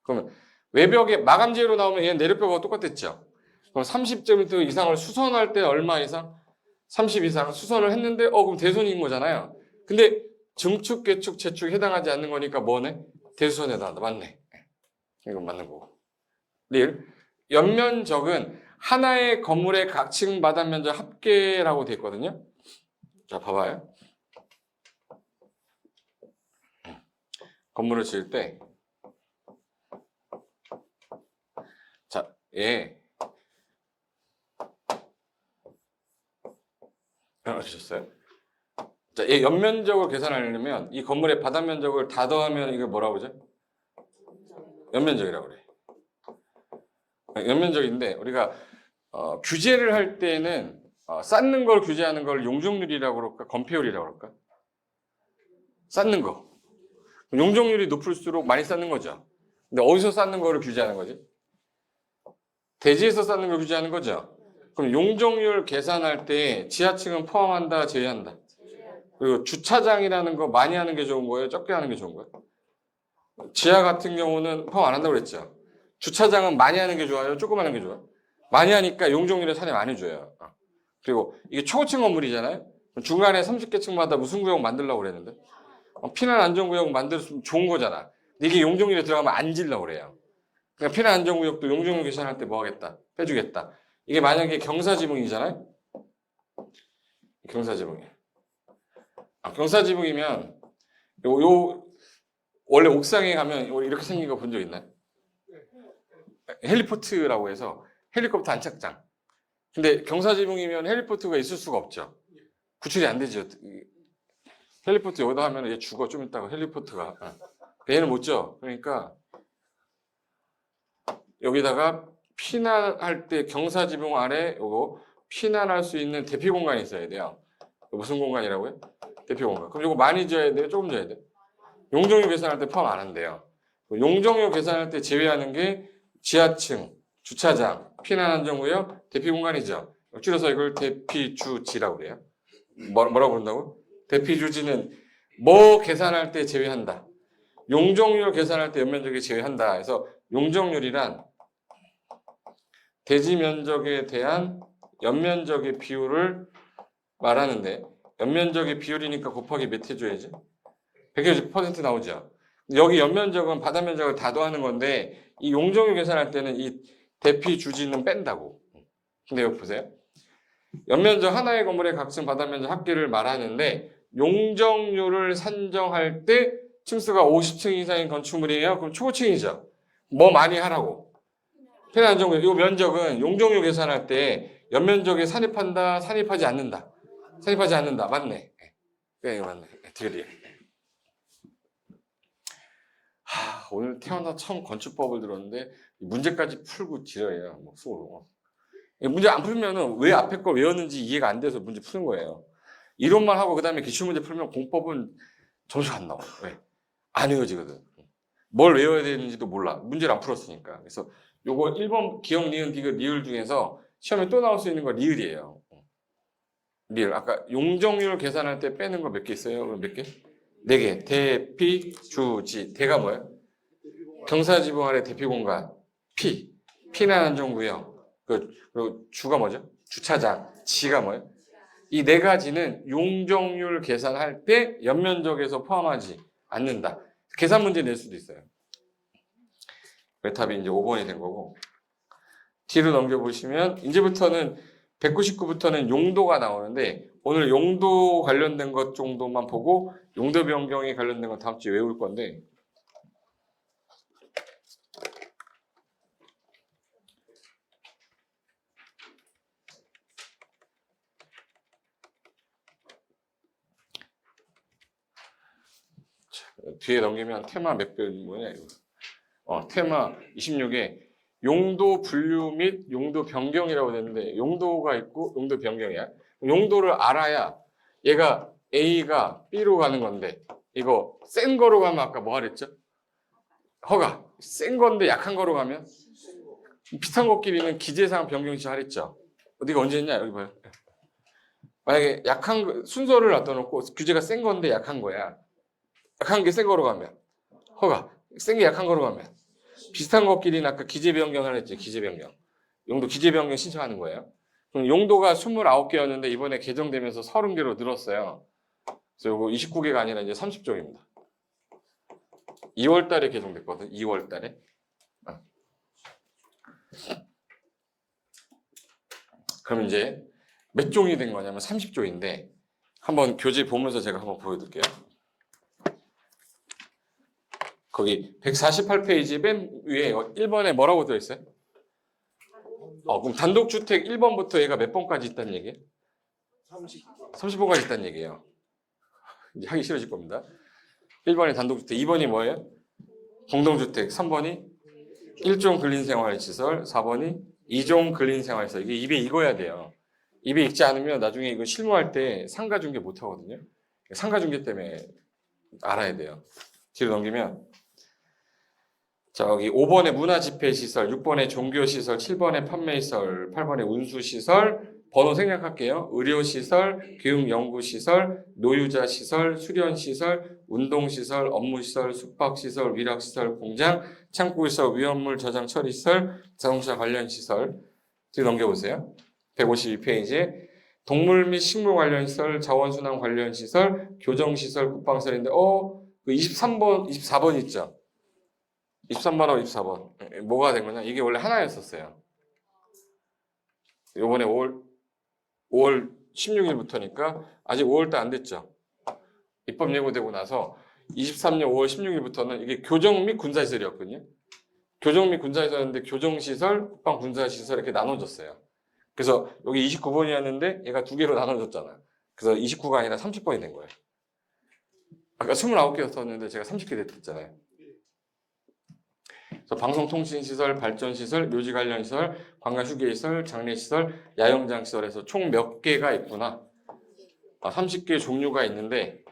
그러면 외벽에 마감재로 나오면 얘는 내력벽하고 똑같았죠? 그럼 30m 이상을 수선할 때 얼마 이상? 30 이상 수선을 했는데 그럼 대손인 거잖아요. 근데 증축, 개축, 재축 해당하지 않는 거니까 뭐네? 대수선에 해당한다. 맞네. 이건 맞는 거고. 리을. 연면적은 하나의 건물의 각 층 마당 면적 합계라고 되어 있거든요. 자, 봐봐요. 건물을 지을 때, 자, 주셨어요? 자, 얘 연면적을 계산하려면 이 건물의 바닥 면적을 다 더하면 이게 뭐라고 그러죠? 연면적이라고 그래. 연면적인데 우리가 규제를 할 때는 쌓는 걸 규제하는 걸 용적률이라고 그럴까? 건폐율이라고 그럴까? 쌓는 거. 용적률이 높을수록 많이 쌓는 거죠. 근데 어디서 쌓는 거를 규제하는 거지? 대지에서 쌓는 걸 규제하는 거죠. 그럼 용적률 계산할 때 지하층은 포함한다, 제외한다? 그리고 주차장이라는 거 많이 하는 게 좋은 거예요? 적게 하는 게 좋은 거예요? 지하 같은 경우는 포함 안 한다고 그랬죠. 주차장은 많이 하는 게 좋아요? 조금 하는 게 좋아요? 많이 하니까 용적률에 상당히 많이 줘요. 그리고 이게 초고층 건물이잖아요? 중간에 30개 층마다 무슨 구역 만들려고 그랬는데? 피난 안전구역 만들었으면 좋은 거잖아. 근데 이게 용적률에 들어가면 안 질려고 그래요. 그러니까 피난 안전구역도 용적률 계산할 때 뭐 하겠다? 빼주겠다. 이게 만약에 경사지붕이잖아요? 경사지붕이에요. 경사지붕이면 요 원래 옥상에 가면 이렇게 생긴 거 본 적 있나요? 헬리포트라고 해서 헬리콥터 안착장. 근데 경사지붕이면 헬리포트가 있을 수가 없죠. 구출이 안 되죠. 헬리포트 여기다 하면 얘 죽어. 좀 있다가 헬리포트가. 얘는 못 줘. 그러니까 여기다가 피난할 때 경사지붕 아래 요거 피난할 수 있는 대피 공간이 있어야 돼요. 무슨 공간이라고요? 대피 공간. 그럼 이거 많이 줘야 돼요? 조금 줘야 돼요? 용적률 계산할 때 포함 안 한대요. 용적률 계산할 때 제외하는 게 지하층, 주차장, 피난안전구역, 대피 공간이죠. 줄여서 이걸 대피주지라고 그래요. 뭐라고 부른다고? 대피주지는 뭐 계산할 때 제외한다. 용적률 계산할 때 연면적에 제외한다. 해서 용적률이란 대지 면적에 대한 연면적의 비율을 말하는데 연면적의 비율이니까 곱하기 몇 해줘야지? 100% 나오죠. 여기 연면적은 바다 면적을 다 더하는 건데 이 용적률 계산할 때는 이 대피 주지는 뺀다고. 근데 여기 보세요. 연면적 하나의 건물의 각층 바다 면적 합계를 말하는데 용적률을 산정할 때 층수가 50층 이상인 건축물이에요. 그럼 초고층이죠. 뭐 많이 하라고. 피난안전구역. 이 면적은 용적률 계산할 때 연면적에 산입한다, 산입하지 않는다. 산입하지 않는다. 맞네. 네, 맞네. 드리에. 오늘 태어나 처음 건축법을 들었는데 문제까지 풀고 지려요. 뭐 수고로. 문제 안 풀면은 왜 앞에 걸 외웠는지 이해가 안 돼서 문제 푸는 거예요. 이론만 하고 그다음에 기출문제 풀면 공법은 점수가 안 나와요. 왜? 안 외워지거든. 뭘 외워야 되는지도 몰라. 문제를 안 풀었으니까. 그래서 요거 1번 기억, 니은, 디귿, 리을 중에서 시험에 또 나올 수 있는 건 리을이에요. 리을. 아까 용적률 계산할 때 빼는 거 몇 개 있어요? 몇 개? 4개. 대피, 주지. 대가 뭐예요? 경사지붕 아래 대피공간. 피난안전구역. 그리고 주가 뭐죠? 주차장. 지가 뭐예요? 이 4가지는 용적률 계산할 때 연면적에서 포함하지 않는다. 계산 문제 낼 수도 있어요. 답이 이제 5번이 된 거고. 뒤로 넘겨보시면 이제부터는 199부터는 용도가 나오는데 오늘 용도 관련된 것 정도만 보고 용도 변경에 관련된 건 다음 주에 외울 건데 뒤에 넘기면 테마 몇 번 뭐냐 이거. 테마 26에 용도 분류 및 용도 변경이라고 되는데 용도가 있고 용도 변경이야. 용도를 알아야 얘가 A가 B로 가는 건데 이거 센 거로 가면 아까 뭐 하랬죠? 허가. 센 건데 약한 거로 가면 비슷한 것끼리는 기재상 변경시 하랬죠. 네가 언제 했냐 여기 봐요. 만약에 약한 순서를 놔둬놓고 규제가 센 건데 약한 거야. 약한 게 센 거로 가면 허가. 센 게 약한 거로 가면 비슷한 것끼리는 아까 기재 변경을 했죠. 기재 변경. 용도 기재 변경 신청하는 거예요. 그럼 용도가 29개였는데 이번에 개정되면서 30개로 늘었어요. 그래서 이거 29개가 아니라 이제 30종입니다. 2월 달에 개정됐거든. 2월 달에. 그럼 이제 몇 종이 된 거냐면 30종인데 한번 교재 보면서 제가 한번 보여드릴게요. 거기 148페이지 맨 위에 1번에 뭐라고 들어있어요? 그럼 단독주택 1번부터 얘가 몇 번까지 있다는 얘기예요? 30번까지 있다는 얘기예요. 이제 하기 싫어질 겁니다. 1번이 단독주택, 2번이 뭐예요? 공동주택, 3번이 1종 근린생활시설, 4번이 2종 근린생활시설. 이게 입에 익어야 돼요. 입에 익지 않으면 나중에 이거 실무할 때 상가중개 못 하거든요. 상가중개 때문에 알아야 돼요. 뒤로 넘기면 저기 5번에 문화집회시설, 6번에 종교시설, 7번에 판매시설, 8번에 운수시설, 번호 생략할게요. 의료시설, 교육연구시설, 노유자시설, 수련시설, 운동시설, 업무시설, 숙박시설, 위락시설, 공장, 창고시설, 위험물 저장 처리시설, 자동차 관련시설. 뒤로 넘겨보세요. 152페이지에 동물 및 식물 관련시설, 자원순환 관련시설, 교정시설, 국방시설인데 그 23번, 24번 있죠? 23번하고 24번. 뭐가 된 거냐? 이게 원래 하나였었어요. 요번에 5월 16일부터니까 아직 5월달 안 됐죠. 입법 예고되고 나서 23년 5월 16일부터는 이게 교정 및 군사시설이었거든요. 교정 및 군사시설인데 교정시설, 국방 군사시설 이렇게 나눠졌어요. 그래서 여기 29번이었는데 얘가 두 개로 나눠졌잖아요. 그래서 29가 아니라 30번이 된 거예요. 아까 29개였었는데 제가 30개 됐잖아요. 그래서 방송통신시설, 발전시설, 묘지 관련 시설, 관광휴게시설, 장례시설, 야영장시설에서 총 몇 개가 있구나. 30개의 종류가 있는데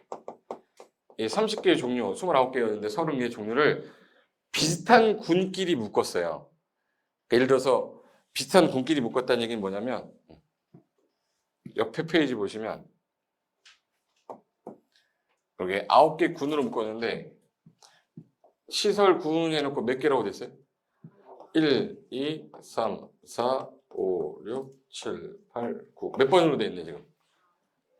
이 30개의 종류, 29개였는데 30개의 종류를 비슷한 군끼리 묶었어요. 그러니까 예를 들어서 비슷한 군끼리 묶었다는 얘기는 뭐냐면 옆에 페이지 보시면 여기 9개 군으로 묶었는데 시설 군 해놓고 몇 개라고 됐어요? 1, 2, 3, 4, 5, 6, 7, 8, 9. 몇 번으로 돼 있네 지금?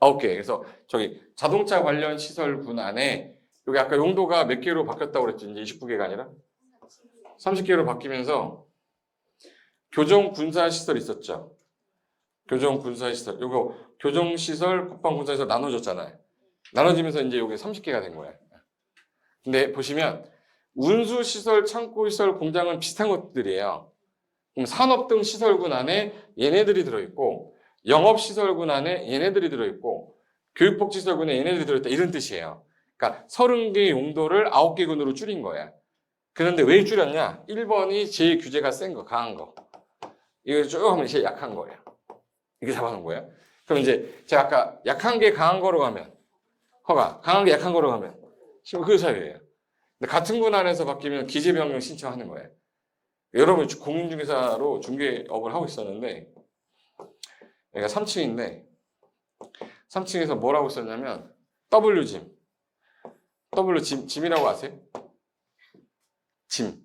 9개. 그래서 저기 자동차 관련 시설 군 안에 여기 아까 용도가 몇 개로 바뀌었다고 그랬죠? 이제 29개가 아니라 30개로 바뀌면서 교정 군사 시설 있었죠? 교정 군사 시설. 요거 교정 시설, 국방 군사 시설 나눠졌잖아요. 나눠지면서 이제 요게 30개가 된 거예요. 근데 보시면 운수 시설, 창고 시설, 공장은 비슷한 것들이에요. 그럼 산업 등 시설군 안에 얘네들이 들어있고 영업시설군 안에 얘네들이 들어있고 교육복지시설군에 얘네들이 들어있다 이런 뜻이에요. 그러니까 30개의 용도를 9개 군으로 줄인 거야. 그런데 왜 줄였냐? 1번이 제일 규제가 센 거, 강한 거. 이거 쭉 하면 제일 약한 거예요. 이게 잡아놓은 거예요. 그럼 이제 제가 아까 약한 게 강한 거로 가면 허가, 강한 게 약한 거로 가면 지금 그 사이예요. 근데 같은 군 안에서 바뀌면 기재변경 신청하는 거예요. 여러분 공인중개사로 중개업을 하고 있었는데 여기가 3층인데 3층에서 뭐라고 썼냐면 W짐. 짐이라고 아세요? 짐.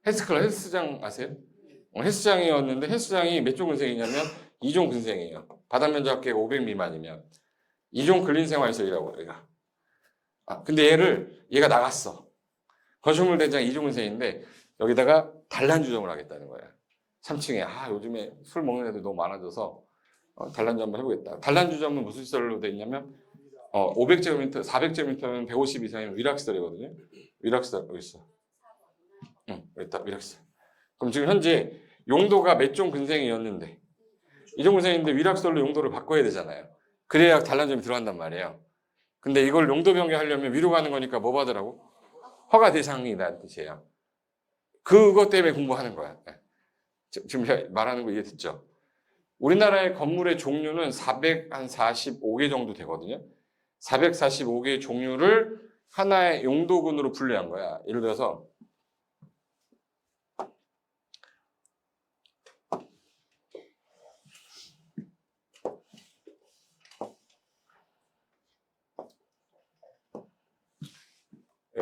헬스클럽, 헬스장 아세요? 헬스장이었는데 헬스장이 몇 종 근생이냐면 2종 근생이에요. 바닥 면적 합계가 500 미만이면 2종 근린생활시설이라고 얘가. 근데 얘가 나갔어. 건축물 대장 2종 근생인데 여기다가 단란주점을 하겠다는 거야. 3층에 요즘에 술 먹는 애들 너무 많아져서 단란주 한번 해보겠다. 단란주점은 무슨 시설로 돼 있냐면 500제곱미터, 400제곱미터면 150 이상이면 위락시설이거든요. 위락시설 여기 있어. 응, 여기 있다. 위락시설. 그럼 지금 현재 용도가 몇 종 근생이었는데 2종 근생인데 위락시설로 용도를 바꿔야 되잖아요. 그래야 단란점이 들어간단 말이에요. 근데 이걸 용도 변경하려면 위로 가는 거니까 뭐 받으라고? 허가 대상이라는 뜻이에요. 그것 때문에 공부하는 거야. 지금 말하는 거 이해됐죠? 우리나라의 건물의 종류는 445개 정도 되거든요. 445개의 종류를 하나의 용도군으로 분류한 거야. 예를 들어서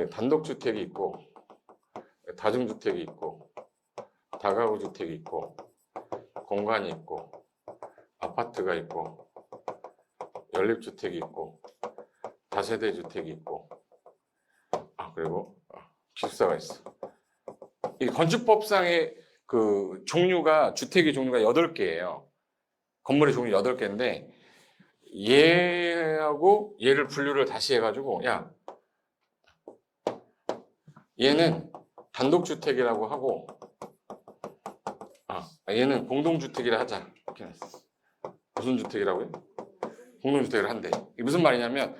단독주택이 있고 다중주택이 있고 다가구주택이 있고 공간이 있고 아파트가 있고 연립주택이 있고 다세대 주택이 있고 그리고 기숙사가 있어. 이 건축법상의 그 종류가 주택의 종류가 8개예요. 건물의 종류 8개인데 얘하고 얘를 분류를 다시 해가지고 얘는 단독주택이라고 하고 얘는 공동주택이라 하자. 이렇게 했어. 무슨 주택이라고요? 공동주택을 한대. 이게 무슨 말이냐면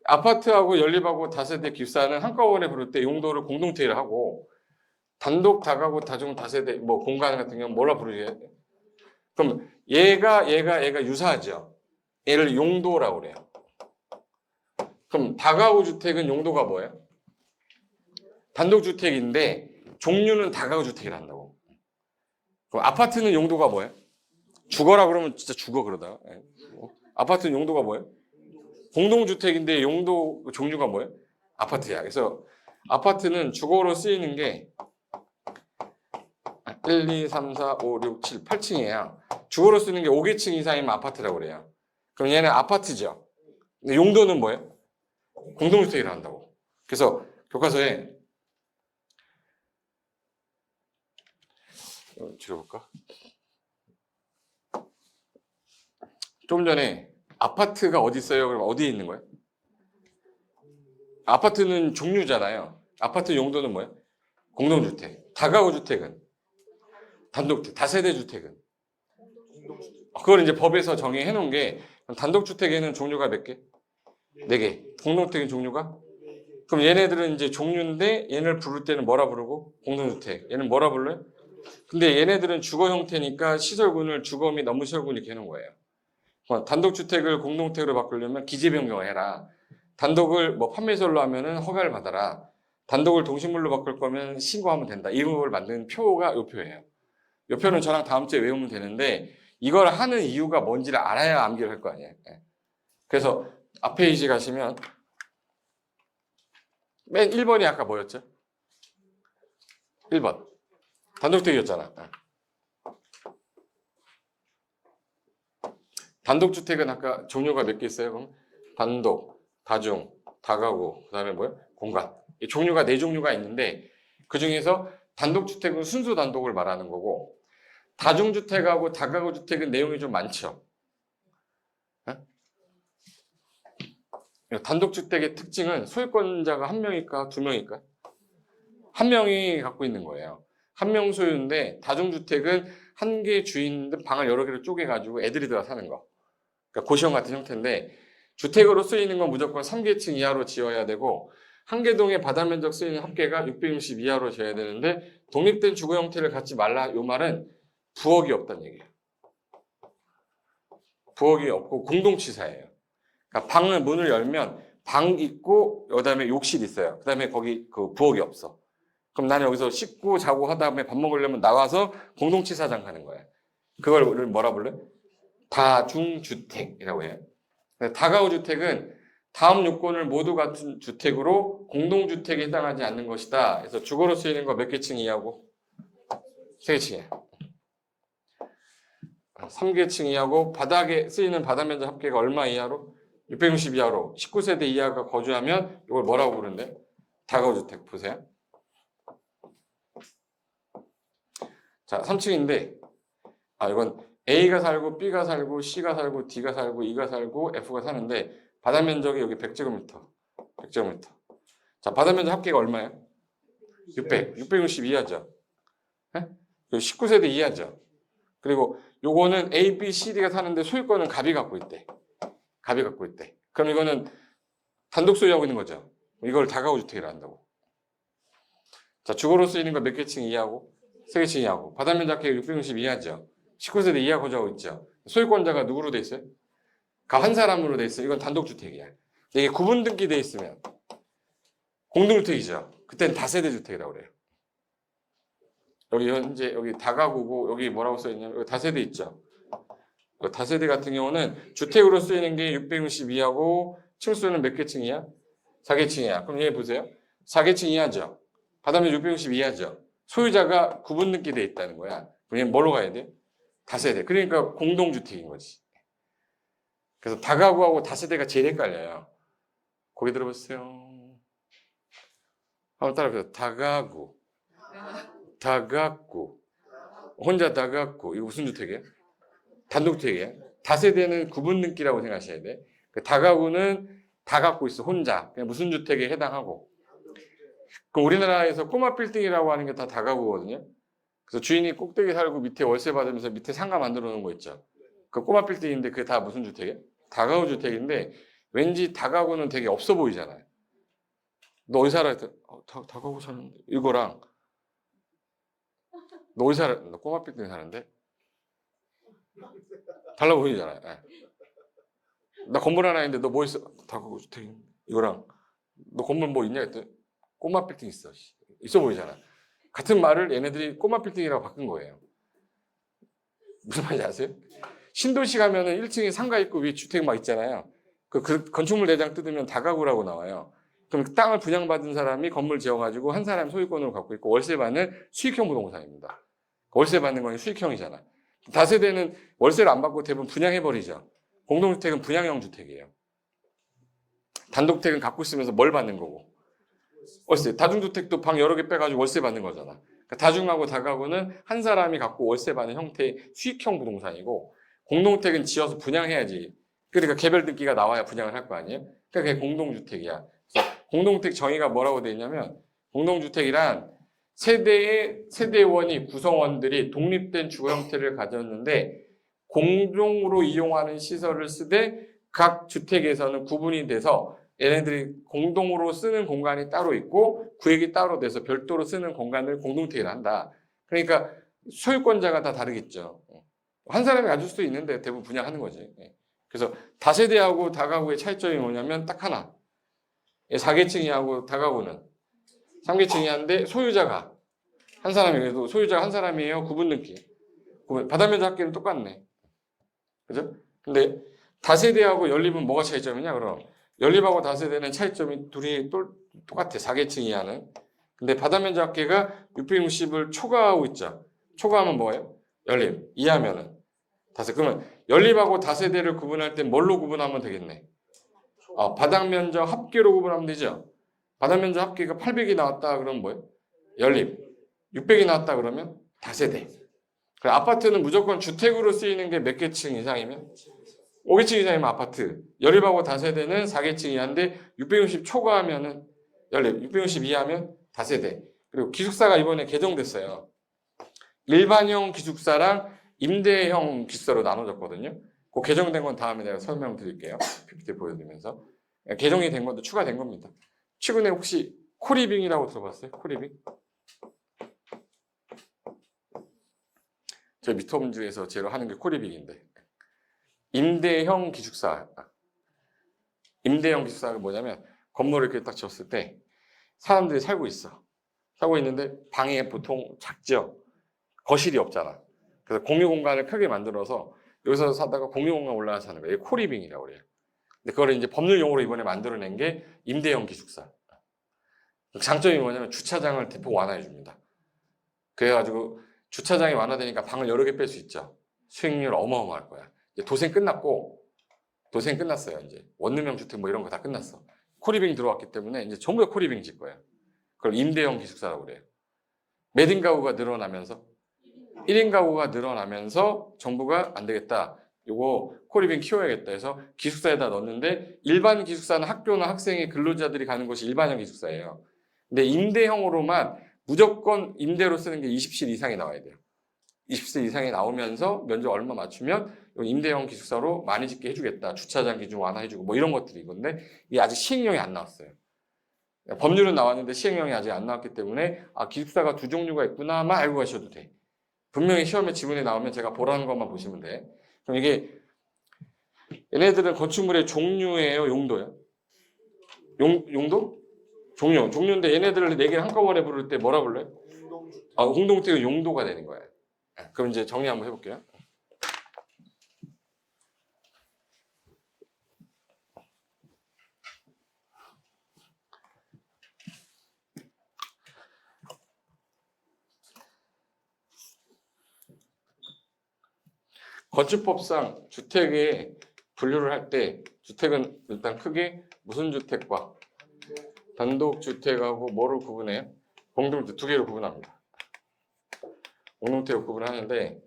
아파트하고 연립하고 다세대 기숙사는 한꺼번에 부를 때 용도를 공동주택이라 하고 단독 다가구 다중 다세대 뭐 공간 같은 경우는 뭐라 부르지? 그럼 얘가 유사하죠. 얘를 용도라고 그래요. 그럼 다가구 주택은 용도가 뭐예요? 단독주택인데 종류는 다가구 주택이라 한다고. 그럼 아파트는 용도가 뭐예요? 주거라 그러면 진짜 주거 그러다가. 아파트는 용도가 뭐예요? 공동주택인데 용도 종류가 뭐예요? 아파트야. 그래서 아파트는 주거로 쓰이는 게 1, 2, 3, 4, 5, 6, 7, 8층이에요. 주거로 쓰는 게 5개층 이상이면 아파트라고 그래요. 그럼 얘는 아파트죠. 근데 용도는 뭐예요? 공동주택이라 한다고. 그래서 교과서에 줄여볼까? 좀 전에 아파트가 어디 있어요? 그럼 어디에 있는 거예요? 아파트는 종류잖아요. 아파트 용도는 뭐예요? 공동주택. 다가구 주택은? 단독주택. 다세대 주택은? 그걸 이제 법에서 정의해 놓은 게 단독주택에는 종류가 몇 개? 네 개. 공동주택은 종류가? 그럼 얘네들은 이제 종류인데 얘네를 부를 때는 뭐라 부르고? 공동주택. 얘는 뭐라 불러요? 근데 얘네들은 주거 형태니까 시설군을 주거 및 업무시설군 이렇게 해놓은 거예요. 단독주택을 공동주택으로 바꾸려면 기재 변경해라. 단독을 뭐 판매설로 하면은 허가를 받아라. 단독을 동식물로 바꿀 거면 신고하면 된다. 이 부분을 만드는 표가 이 표예요. 이 표는 저랑 다음 주에 외우면 되는데 이걸 하는 이유가 뭔지를 알아야 암기를 할 거 아니에요. 그래서 앞 페이지 가시면 맨 1번이 아까 뭐였죠? 1번. 단독주택이었잖아. 단독주택은 아까 종류가 몇 개 있어요? 그럼 단독, 다중, 다가구, 그 다음에 뭐요? 공간. 이 종류가 4종류가 있는데 그 중에서 단독주택은 순수 단독을 말하는 거고 다중주택하고 다가구 주택은 내용이 좀 많죠. 단독주택의 특징은 소유권자가 1명일까 2명일까? 1명이 갖고 있는 거예요. 1명 소유인데 다중주택은 한 개 주인들 방을 여러 개로 쪼개가지고 애들이 들어 사는 거. 그러니까 고시원 같은 형태인데 주택으로 쓰이는 건 무조건 3계층 이하로 지어야 되고 한 개 동의 바닥 면적 쓰이는 합계가 660 이하로 지어야 되는데 독립된 주거 형태를 갖지 말라. 이 말은 부엌이 없다는 얘기예요. 부엌이 없고 공동치사예요. 그러니까 방을 문을 열면 방 있고 그다음에 욕실 있어요. 그다음에 거기 그 부엌이 없어. 그럼 나는 여기서 씻고 자고 한 다음에 밥 먹으려면 나와서 공동치사장 가는 거야. 그걸 뭐라 불러요? 다중주택이라고 해요. 다가구 주택은 다음 요건을 모두 갖춘 주택으로 공동주택에 해당하지 않는 것이다. 그래서 주거로 쓰이는 거 몇 개층 이하고? 3개층이에요. 3계층 이하고 바닥에 쓰이는 바닥 면적 합계가 얼마 이하로? 660 이하로 19세대 이하가 거주하면 이걸 뭐라고 부르는데? 다가구 주택 보세요. 자, 3층인데 이건 A가 살고 B가 살고 C가 살고 D가 살고 E가 살고 F가 사는데 바닥 면적이 여기 100제곱미터. 100제곱미터. 자, 바닥 면적 합계가 얼마예요? 660 이하죠. 19세대 이하죠. 그리고 요거는 A, B, C, D가 사는데 소유권은 갑이 갖고 있대. 갑이 갖고 있대. 그럼 이거는 단독 소유하고 있는 거죠. 이걸 다가구 주택이라 한다고. 자, 주거로 쓰이는 거 몇 개층 이하고? 3개층 이하고. 바닥 면적 합계가 660 이하죠. 19세대 이하 거주하고 있죠. 소유권자가 누구로 돼 있어요? 한 사람으로 돼 있어요. 이건 단독주택이야. 이게 구분 등기 돼 있으면 공동주택이죠. 그때는 다세대 주택이라고 그래요. 여기 현재 여기 다가구고 여기 뭐라고 써 있냐면 여기 다세대 있죠. 다세대 같은 경우는 주택으로 쓰이는 게 660 이하고 층수는 몇 개층이야? 4개층이야. 그럼 얘 보세요. 4개층 이하죠. 바닥면 660 이하죠. 소유자가 구분 등기 돼 있다는 거야. 그럼 얘 뭐로 가야 돼? 다세대. 그러니까 공동주택인 거지. 그래서 다가구하고 다세대가 제일 헷갈려요. 거기 들어보세요. 한번 따라해보세요. 다가구, 다가구, 혼자 다가구. 이거 무슨 주택이에요? 단독주택이에요. 다세대는 구분 등기라고 생각하셔야 돼. 다가구는 다 갖고 있어. 혼자. 그냥 무슨 주택에 해당하고. 그럼 우리나라에서 꼬마 빌딩이라고 하는 게 다 다가구거든요. 그래서 주인이 꼭대기 살고 밑에 월세 받으면서 밑에 상가 만들어 놓은 거 있죠. 그 꼬마 빌딩인데 그게 다 무슨 주택이에요? 다가구 주택인데 왠지 다가구는 되게 없어 보이잖아요. 너 어디 살아? 다가구 사는데 이거랑 너 어디 살아? 너 꼬마 빌딩 사는데 달라 보이잖아요. 네. 나 건물 하나 있는데 너 뭐 있어? 다가구 주택 이거랑 너 건물 뭐 있냐 했더니 꼬마 빌딩 있어 보이잖아. 같은 말을 얘네들이 꼬마 빌딩이라고 바꾼 거예요. 무슨 말인지 아세요? 신도시 가면은 1층에 상가 있고 위에 주택 막 있잖아요. 그 건축물 대장 뜯으면 다가구라고 나와요. 그럼 그 땅을 분양받은 사람이 건물 지어가지고 한 사람이 소유권으로 갖고 있고 월세 받는 수익형 부동산입니다. 월세 받는 건 수익형이잖아. 다세대는 월세를 안 받고 대부분 분양해버리죠. 공동주택은 분양형 주택이에요. 단독주택은 갖고 있으면서 뭘 받는 거고? 월세. 다중주택도 방 여러 개 빼가지고 월세 받는 거잖아. 그러니까 다중하고 다가구는 한 사람이 갖고 월세 받는 형태의 수익형 부동산이고 공동택은 지어서 분양해야지. 그러니까 개별 등기가 나와야 분양을 할 거 아니에요? 그러니까 그게 공동주택이야. 그래서 공동택 정의가 뭐라고 되어 있냐면 공동주택이란 세대원이 구성원들이 독립된 주거 형태를 가졌는데 공동으로 이용하는 시설을 쓰되 각 주택에서는 구분이 돼서 얘네들이 공동으로 쓰는 공간이 따로 있고 구획이 따로 돼서 별도로 쓰는 공간을 공동택이라 한다. 그러니까 소유권자가 다 다르겠죠. 한 사람이 가질 수도 있는데 대부분 분양하는 거지. 그래서 다세대하고 다가구의 차이점이 뭐냐면 딱 하나. 4계층이하고 다가구는 3계층이한데 소유자가 한 사람이 그래도 소유자가 한 사람이에요. 구분 등기. 바닥면적 합계는 똑같네. 그죠? 근데 다세대하고 연립은 뭐가 차이점이냐 그럼 연립하고 다세대는 차이점이 둘이 똑같아. 4계층 이하는. 근데 바닥면적 합계가 660을 초과하고 있죠. 초과하면 뭐예요? 연립. 이하면은 다세. 그러면 연립하고 다세대를 구분할 때 뭘로 구분하면 되겠네? 바닥면적 합계로 구분하면 되죠. 바닥면적 합계가 800이 나왔다 그러면 뭐예요? 연립. 600이 나왔다 그러면 다세대. 아파트는 무조건 주택으로 쓰이는 게 몇 개층 이상이면? 5계층 이상이면 아파트. 연립하고 다세대는 4계층 이하인데 660 초과하면은 연립, 660 이하면 다세대. 그리고 기숙사가 이번에 개정됐어요. 일반형 기숙사랑 임대형 기숙사로 나눠졌거든요. 그 개정된 건 다음에 내가 설명드릴게요. PPT 보여드리면서. 개정이 된 것도 추가된 겁니다. 최근에 혹시 코리빙이라고 들어봤어요? 코리빙? 저희 미터홈즈에서 제로 하는 게 코리빙인데. 임대형 기숙사. 임대형 기숙사가 뭐냐면 건물을 이렇게 딱 지었을 때 사람들이 살고 있어. 살고 있는데 방에 보통 작죠. 거실이 없잖아. 그래서 공유 공간을 크게 만들어서 여기서 사다가 공유 공간 올라가서 하는 거예요. 이게 코리빙이라고 그래요. 근데 그걸 이제 법률 용어로 이번에 만들어낸 게 임대형 기숙사. 장점이 뭐냐면 주차장을 대폭 완화해 줍니다. 그래가지고 주차장이 완화되니까 방을 여러 개 뺄 수 있죠. 수익률 어마어마할 거야. 이제 도생 끝났어요. 이제 원룸형 주택 뭐 이런 거 다 끝났어. 코리빙이 들어왔기 때문에 이제 전부 다 코리빙 질 거예요. 그걸 임대형 기숙사라고 그래요. 몇 인 가구가 늘어나면서 1인 가구가 늘어나면서 정부가 안 되겠다. 요거 코리빙 키워야겠다 해서 기숙사에다 넣었는데 일반 기숙사는 학교나 학생이 근로자들이 가는 곳이 일반형 기숙사예요. 근데 임대형으로만 무조건 임대로 쓰는 게 20실 이상이 나와야 돼요. 20실 이상이 나오면서 면적 얼마 맞추면 임대형 기숙사로 많이 짓게 해주겠다. 주차장 기준 완화해주고 뭐 이런 것들이 이건데 이게 아직 시행령이 안 나왔어요. 법률은 나왔는데 시행령이 아직 안 나왔기 때문에 기숙사가 두 종류가 있구나만 알고 가셔도 돼. 분명히 시험에 지문에 나오면 제가 보라는 것만 보시면 돼. 그럼 이게 얘네들은 건축물의 종류예요, 용도예요? 용도? 종류인데 얘네들을 네 개를 한꺼번에 부를 때 뭐라 불러요? 공동택은 용도가 되는 거예요. 그럼 이제 정리 한번 해볼게요. 건축법상 주택에 분류를 할 때 주택은 일단 크게 무슨 주택과 단독주택하고 뭐를 구분해요? 공동주택 두 개로 구분합니다. 공동주택으로 구분하는데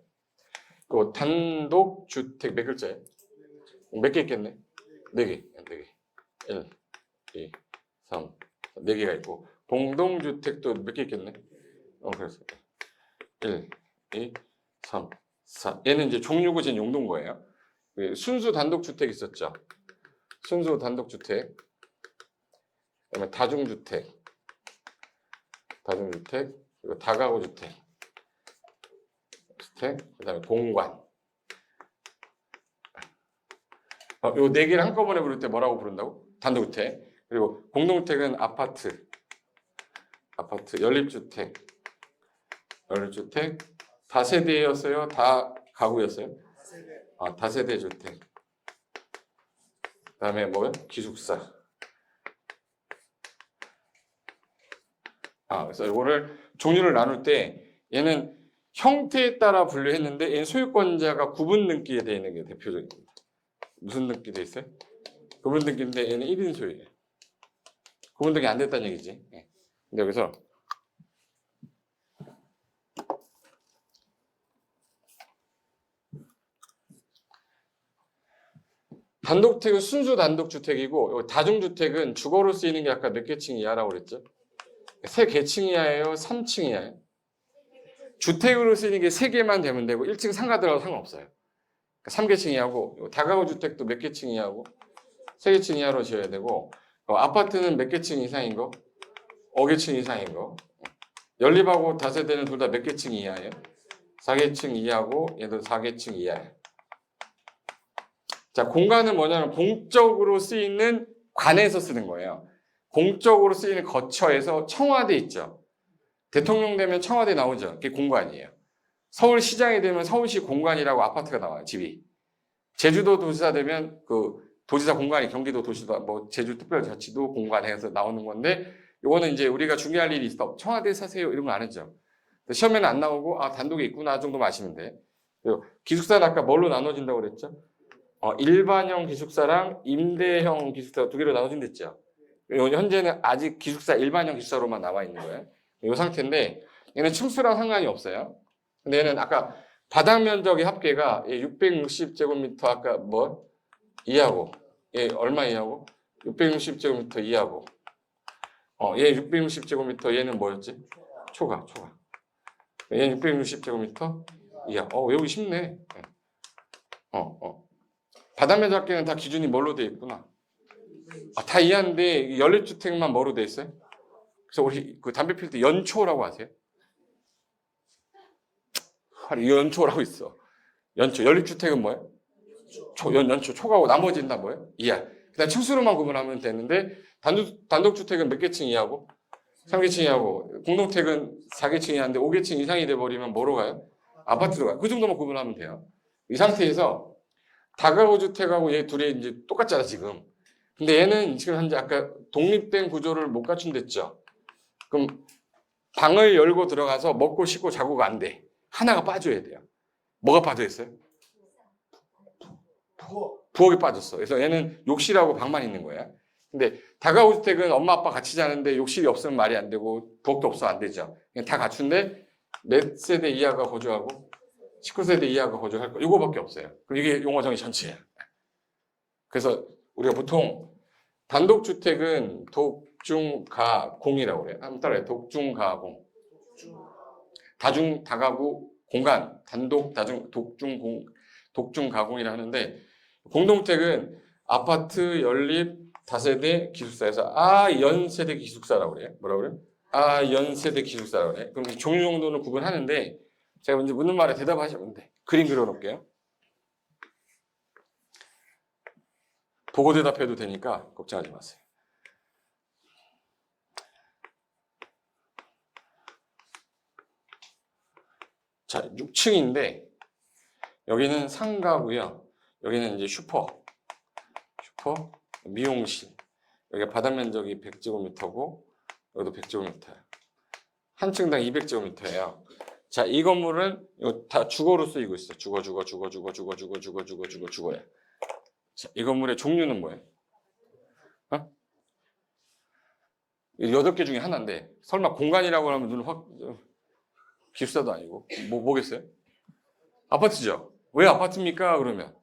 그 단독주택 몇 글자예요? 몇 개 있겠네? 4개. 1, 2, 3, 4개가 있고 공동주택도 몇 개 있겠네? 그래서 1, 2, 3, 4. 얘는 이제 종류고 제 용도인 거예요. 순수 단독주택 있었죠? 순수 단독주택. 그다음에 다중주택, 그리고 다가구 주택, 그다음에 공관. 요 네 개를 한꺼번에 부를 때 뭐라고 부른다고? 단독주택. 그리고 공동주택은 아파트, 연립주택, 다세대였어요? 다 가구였어요? 다세대 주택. 그다음에 뭐요? 기숙사. 그래서 이거를 종류를 나눌 때 얘는 형태에 따라 분류했는데 얘는 소유권자가 구분 등기에 되어 있는 게 대표적입니다. 무슨 등기 돼 있어요? 구분 등기인데 얘는 1인 소유예요. 구분 등기 안 됐다는 얘기지. 근데 여기서 단독주택은 순수 단독주택이고 다중주택은 주거로 쓰이는 게 아까 몇 개층 이하라고 그랬죠? 3개층 이하예요? 3층 이하예요? 주택으로 쓰이는 게 3개만 되면 되고 1층 상가 들어가도 상관없어요. 3개층 이하고 다가구 주택도 몇 개층 이하고 3개층 이하로 지어야 되고 아파트는 몇 개층 이상인 거? 5개층 이상인 거. 연립하고 다세대는 둘 다 몇 개층 이하예요? 4개층 이하고 얘도 4개층 이하예요. 자, 공간은 뭐냐면 공적으로 쓰이는 관에서 쓰는 거예요. 공적으로 쓰이는 거처에서 청와대 있죠. 대통령 되면 청와대 나오죠. 그게 공간이에요. 서울시장이 되면 서울시 공간이라고 아파트가 나와요. 집이. 제주도 도지사 되면 그 도지사 공간이 경기도 도시도 뭐 제주특별자치도 공간에서 나오는 건데 요거는 이제 우리가 중요할 일이 있어. 청와대 사세요 이런 거 안 하죠. 시험에는 안 나오고 아 단독에 있구나 정도만 아시면 돼. 기숙사는 아까 뭘로 나눠진다고 그랬죠? 일반형 기숙사랑 임대형 기숙사 두 개로 나눠진댔죠. 현재는 아직 기숙사 일반형 기숙사로만 나와 있는 거예요. 이 상태인데 얘는 층수랑 상관이 없어요. 근데 얘는 아까 바닥 면적의 합계가 660제곱미터 아까 뭐 이하고 얘 얼마 이하고 660제곱미터 이하고 얘 660제곱미터 얘는 뭐였지? 초가 얘는 660제곱미터 이하. 외우기 쉽네. 바닥 면적 합계는 다 기준이 뭘로 돼 있구나. 다 이해하는데 연립주택만 뭐로 돼 있어요? 그래서 우리 그 담배 필 때 연초라고 하세요? 연초라고 있어. 연초. 연립주택은 뭐예요? 연초. 초가고 나머지는 다 뭐예요? 이하. 그냥 층수로만 구분하면 되는데 단독주택은 몇 개층 이하고? 3개층 이하고. 공동택은 4개층 이하인데 5개층 이상이 돼버리면 뭐로 가요? 아파트로 가요. 그 정도만 구분하면 돼요. 이 상태에서 다가구 주택하고 얘 둘이 이제 똑같잖아 지금. 근데 얘는 지금 현재 아까 독립된 구조를 못 갖춘댔죠. 그럼 방을 열고 들어가서 먹고 씻고 자고가 안 돼. 하나가 빠져야 돼요. 뭐가 빠져 있어요? 부엌이 빠졌어. 그래서 얘는 욕실하고 방만 있는 거야. 근데 다가구 주택은 엄마 아빠 같이 자는데 욕실이 없으면 말이 안 되고 부엌도 없으면 안 되죠. 그냥 다 갖춘데 몇 세대 이하가 거주하고 19세대 이하가 거주할 거 이거밖에 없어요. 그럼 이게 용어정의 전체야. 그래서 우리가 보통 단독주택은 독중가공이라고 그래요. 한번 따라해요. 독중가공. 다가구 공간, 단독, 독중가공이라 하는데 공동주택은 아파트, 연립, 다세대, 기숙사에서 연세대 기숙사라고 그래요. 뭐라고 그래요? 연세대 기숙사라고 그래요. 그럼 종류 정도는 구분하는데 제가 먼저 묻는 말에 대답하시면 돼. 그림 그려놓을게요. 보고 대답해도 되니까 걱정하지 마세요. 자, 6층인데 여기는 상가고요. 여기는 이제 슈퍼, 미용실. 여기가 바닥 면적이 100제곱미터고 여기도 100제곱미터예요. 한 층당 200제곱미터예요. 자, 이 건물은 다 주거로 쓰이고 있어. 주거야. 자, 이 건물의 종류는 뭐예요? 8개 중에 하나인데 설마 공간이라고 하면 눈 확 기숙사도 아니고 뭐겠어요? 아파트죠. 왜 아파트입니까? 그러면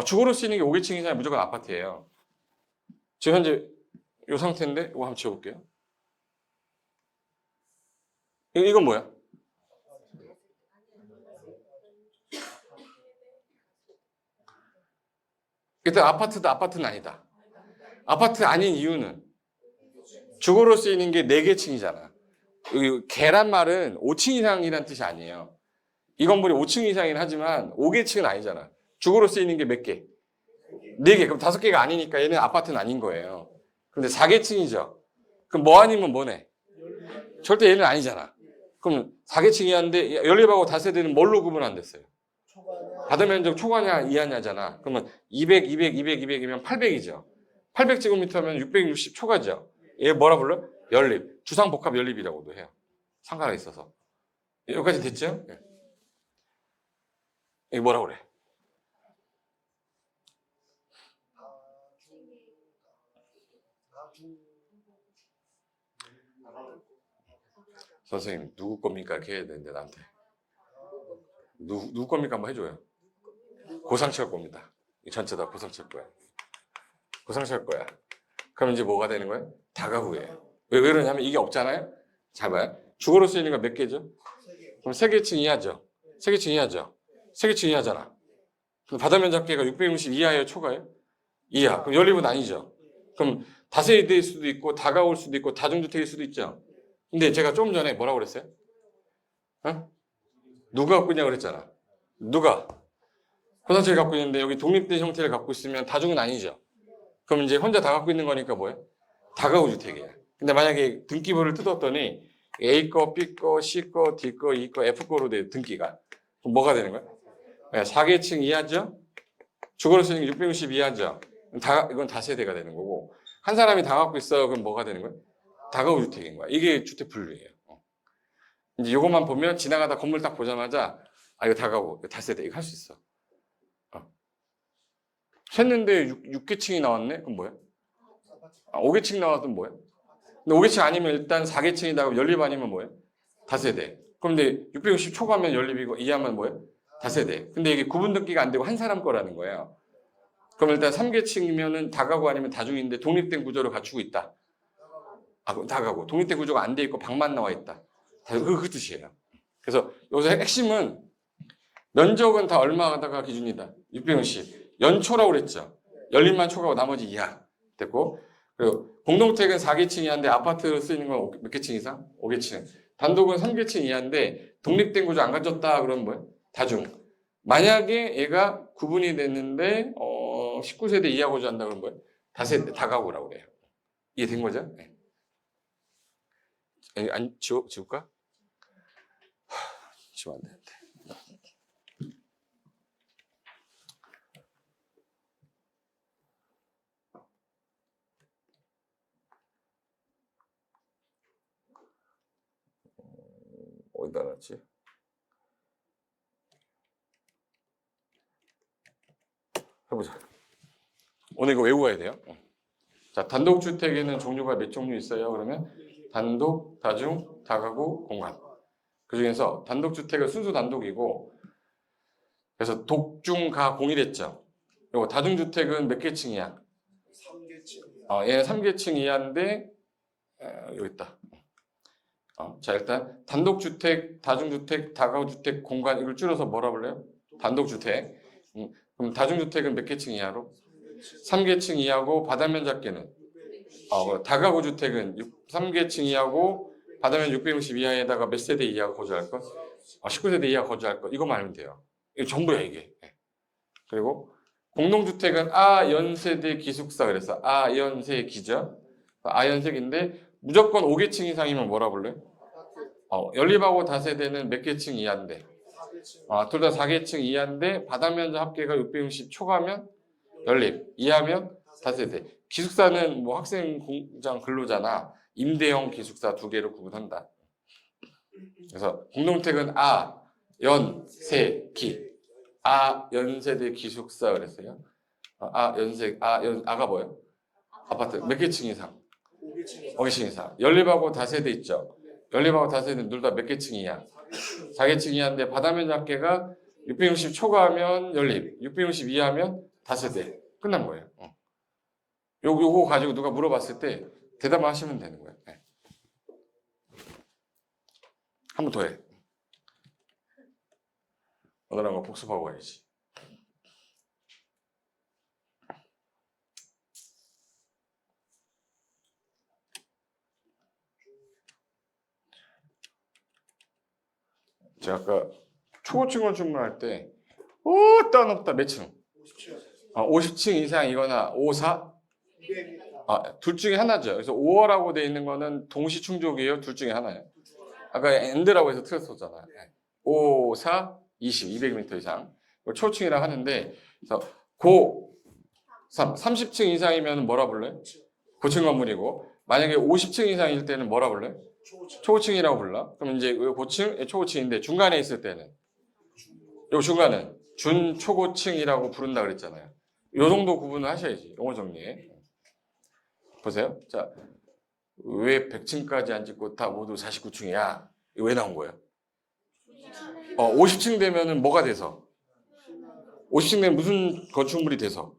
주거로 쓰이는 게 5개층 이상이 무조건 아파트예요. 지금 현재 이 상태인데 이거 한번 지워볼게요. 이건 뭐야? 일단 아파트는 아니다. 아파트 아닌 이유는 주거로 쓰이는 게 4개층이잖아. 여기 계란말은 5층 이상이라는 뜻이 아니에요. 이 건물이 5층 이상이긴 하지만 5개층은 아니잖아. 주거로 쓰이는 게 몇 개? 4개. 그럼 5개가 아니니까 얘는 아파트는 아닌 거예요. 근데 4개층이죠. 그럼 뭐 아니면 뭐네? 절대 얘는 아니잖아. 그럼 4개층이었는데 연립하고 다세대는 뭘로 구분한댔어요? 바닥 면적 초과냐 이하냐잖아. 그러면 200이면 800이죠. 800제곱미터면 660 초과죠. 얘 뭐라 불러? 연립. 주상복합 연립이라고도 해요. 상가가 있어서. 여기까지 됐죠? 네. 이게 뭐라 그래? 선생님 누구 겁니까? 이렇게 해야 되는데 나한테. 누구 겁니까? 한번 해줘요. 고상치가 겁니다. 이 전체 다 고성칠 거야. 고성칠 거야. 그럼 이제 뭐가 되는 거야? 다가구예요. 왜 그러냐면 이게 없잖아요? 잘 봐요. 주거로 쓰이는 거 몇 개죠? 그럼 3개층 이하죠? 3개층 이하죠? 3개층 이하잖아. 그럼 바다 면적계가 660 이하예요? 초과예요? 이하. 그럼 연립은 아니죠? 그럼 다세대일 수도 있고 다가올 수도 있고 다중주택일 수도 있죠? 근데 제가 좀 전에 뭐라고 그랬어요? 어? 누가 갖고 있냐고 그랬잖아. 누가? 고산체를 갖고 있는데 여기 독립된 형태를 갖고 있으면 다중은 아니죠? 그럼 이제 혼자 다 갖고 있는 거니까 뭐예요? 다가구 주택이에요. 근데 만약에 등기부를 뜯었더니 A 거, B 거, C 거, D 거, E 거, F 거로 돼 등기가. 그럼 뭐가 되는 거야? 4계층 이하죠? 주거로 쓰는 게 660 이하죠? 이건 다세대가 되는 거고 한 사람이 다 갖고 있어. 그럼 뭐가 되는 거야? 다가구 주택인 거야. 이게 주택 분류예요. 이제 이것만 보면 지나가다 건물 딱 보자마자 이거 다가구, 이거 다세대 이거 할 수 있어. 샜는데 6계층이 나왔네? 그럼 뭐야? 5계층 나왔으면 뭐야? 근데 5계층 아니면 일단 4계층이다. 연립 아니면 뭐야? 다세대. 그럼 근데 660 초과면 연립이고 이하면 뭐야? 다세대. 근데 이게 구분 등기가 안 되고 한 사람 거라는 거예요. 그럼 일단 3계층이면은 다가구 아니면 다중인데 독립된 구조를 갖추고 있다. 그럼 다가구. 독립된 구조가 안 돼 있고 방만 나와 있다. 그 뜻이에요. 그래서 여기서 핵심은 면적은 다 얼마가 기준이다. 660. 연초라고 그랬죠. 연립만 초과하고 나머지 이하. 됐고. 그리고 공동택은 4계층 이하인데 아파트로 쓰이는 건 몇 계층 이상? 5계층. 단독은 3계층 이하인데 독립된 구조 안 갖췄다 그러면 뭐야? 다중. 만약에 얘가 구분이 됐는데 19세대 이하 구조한다 그러면 뭐야? 다가구라고 그래요. 이해된 거죠? 네. 지울까? 지우면 안 되는데. 어디다 놨지? 해보자. 오늘 이거 외우고 가야 돼요. 자, 단독주택에는 종류가 몇 종류 있어요? 그러면 단독, 다중, 다가구, 공간. 그 중에서 단독주택은 순수 단독이고 그래서 독, 중, 가, 공이랬죠. 그리고 다중주택은 몇 계층이야? 3계층. 얘는 3계층 이하인데 여기 있다. 자, 일단 단독주택, 다중주택, 다가구주택, 공간 이걸 줄여서 뭐라 불러요? 단독주택. 그럼 다중주택은 몇 계층 이하로? 3계층 이하고 바닥면적계는 다가구주택은 3계층 이하고 바닥면 660 이하에다가 몇 세대 이하 거주할 것? 19세대 이하 거주할 것. 이거만 알면 돼요. 이게 전부야 이게. 그리고 공동주택은 아연세대 기숙사 그래서 아연세 기죠. 아연색인데 무조건 5계층 이상이면 뭐라 불러요? 연립하고 다세대는 몇 계층 이하인데? 둘 다 4계층 이하인데 바닥면적 합계가 660 초과면 연립, 이하면 다세대. 기숙사는 뭐 학생 공장 근로자나 임대형 기숙사 2개로 구분한다. 그래서 공동택은 연세기, 연세대 기숙사 그랬어요. 아가 뭐예요? 아파트 몇 계층 이상? 5계층 이상. 연립하고 다세대 있죠. 연립하고 다세대는 둘 다 몇 계층 이하? 4계층 이하인데 바닥면 합계가 660 초과하면 연립, 660 이하면 다세대. 끝난 거예요. 요거 가지고 누가 물어봤을 때 대답하시면 되는 거예요. 네. 한 번 더 해. 오늘 한번 복습하고 가야지. 제가 아까 초고층을 주문할 때 없다 몇 층? 50층 이상이거나 5, 4? 둘 중에 하나죠. 그래서 5호라고 돼 있는 거는 동시 충족이에요. 둘 중에 하나예요. 아까 엔드라고 해서 틀렸었잖아요. 5, 4, 20, 200m 이상. 초층이라고 하는데 그래서 30층 이상이면 뭐라 불러요? 고층 건물이고 만약에 50층 이상일 때는 뭐라 불러요? 초고층이라고 불러. 그럼 이제 고층, 초고층인데 중간에 있을 때는 요 중간은 준초고층이라고 부른다 그랬잖아요. 요 정도 구분을 하셔야지. 용어 정리에. 보세요. 자, 왜 100층까지 안 짓고 다 모두 49층이야? 이거 왜 나온 거예요? 50층 되면은 뭐가 돼서? 50층 되면 무슨 건축물이 돼서?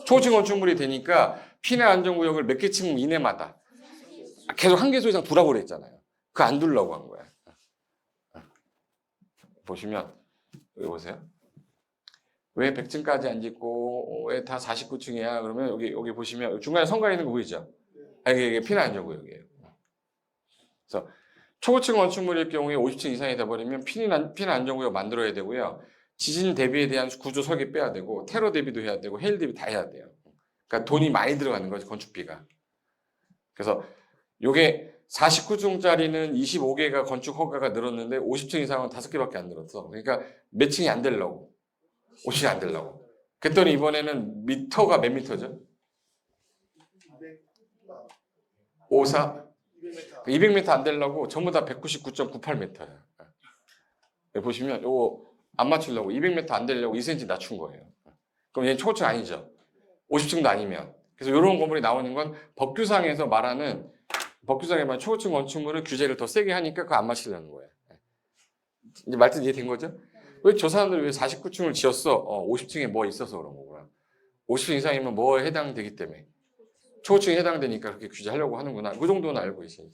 초고층 건축물이 되니까 피내 안전구역을 몇 개 층 이내마다 계속 한 개소 이상 두라고 그랬잖아요. 그거 안 두려고 한 거야. 보시면 여기 보세요. 왜 100층까지 안 짓고 왜 다 49층이야? 그러면 여기 보시면 중간에 성가 있는 거 보이죠? 이게 피내 안전구역이에요. 그래서 초고층 건축물일 경우에 50층 이상이 돼버리면 피내 안전구역 만들어야 되고요. 지진 대비에 대한 구조 설계 빼야 되고 테러 대비도 해야 되고 해일 대비 다 해야 돼요. 그러니까 돈이 많이 들어가는 거죠, 건축비가. 그래서 요게 49층짜리는 25개가 건축 허가가 늘었는데 50층 이상은 5개밖에 안 늘었어. 그러니까 몇 층이 안 되려고. 50층이 안 되려고. 그랬더니 이번에는 미터가 몇 미터죠? 54? 200m 안 되려고 전부 다 199.98m야. 보시면 요거 안 맞추려고 200m 안 되려고 2cm 낮춘 거예요. 그럼 얘는 초고층 아니죠. 50층도 아니면. 그래서 이런 건물이 나오는 건 법규상에서 말하는 법규상에 말하는 초고층 건축물은 규제를 더 세게 하니까 그거 안 맞추려는 거예요. 이제 말뜻 이해된 거죠? 왜 저 사람들이 왜 49층을 지었어? 50층에 뭐 있어서 그런 거구나. 50층 이상이면 뭐에 해당되기 때문에. 초고층에 해당되니까 그렇게 규제하려고 하는구나. 그 정도는 알고 계시죠.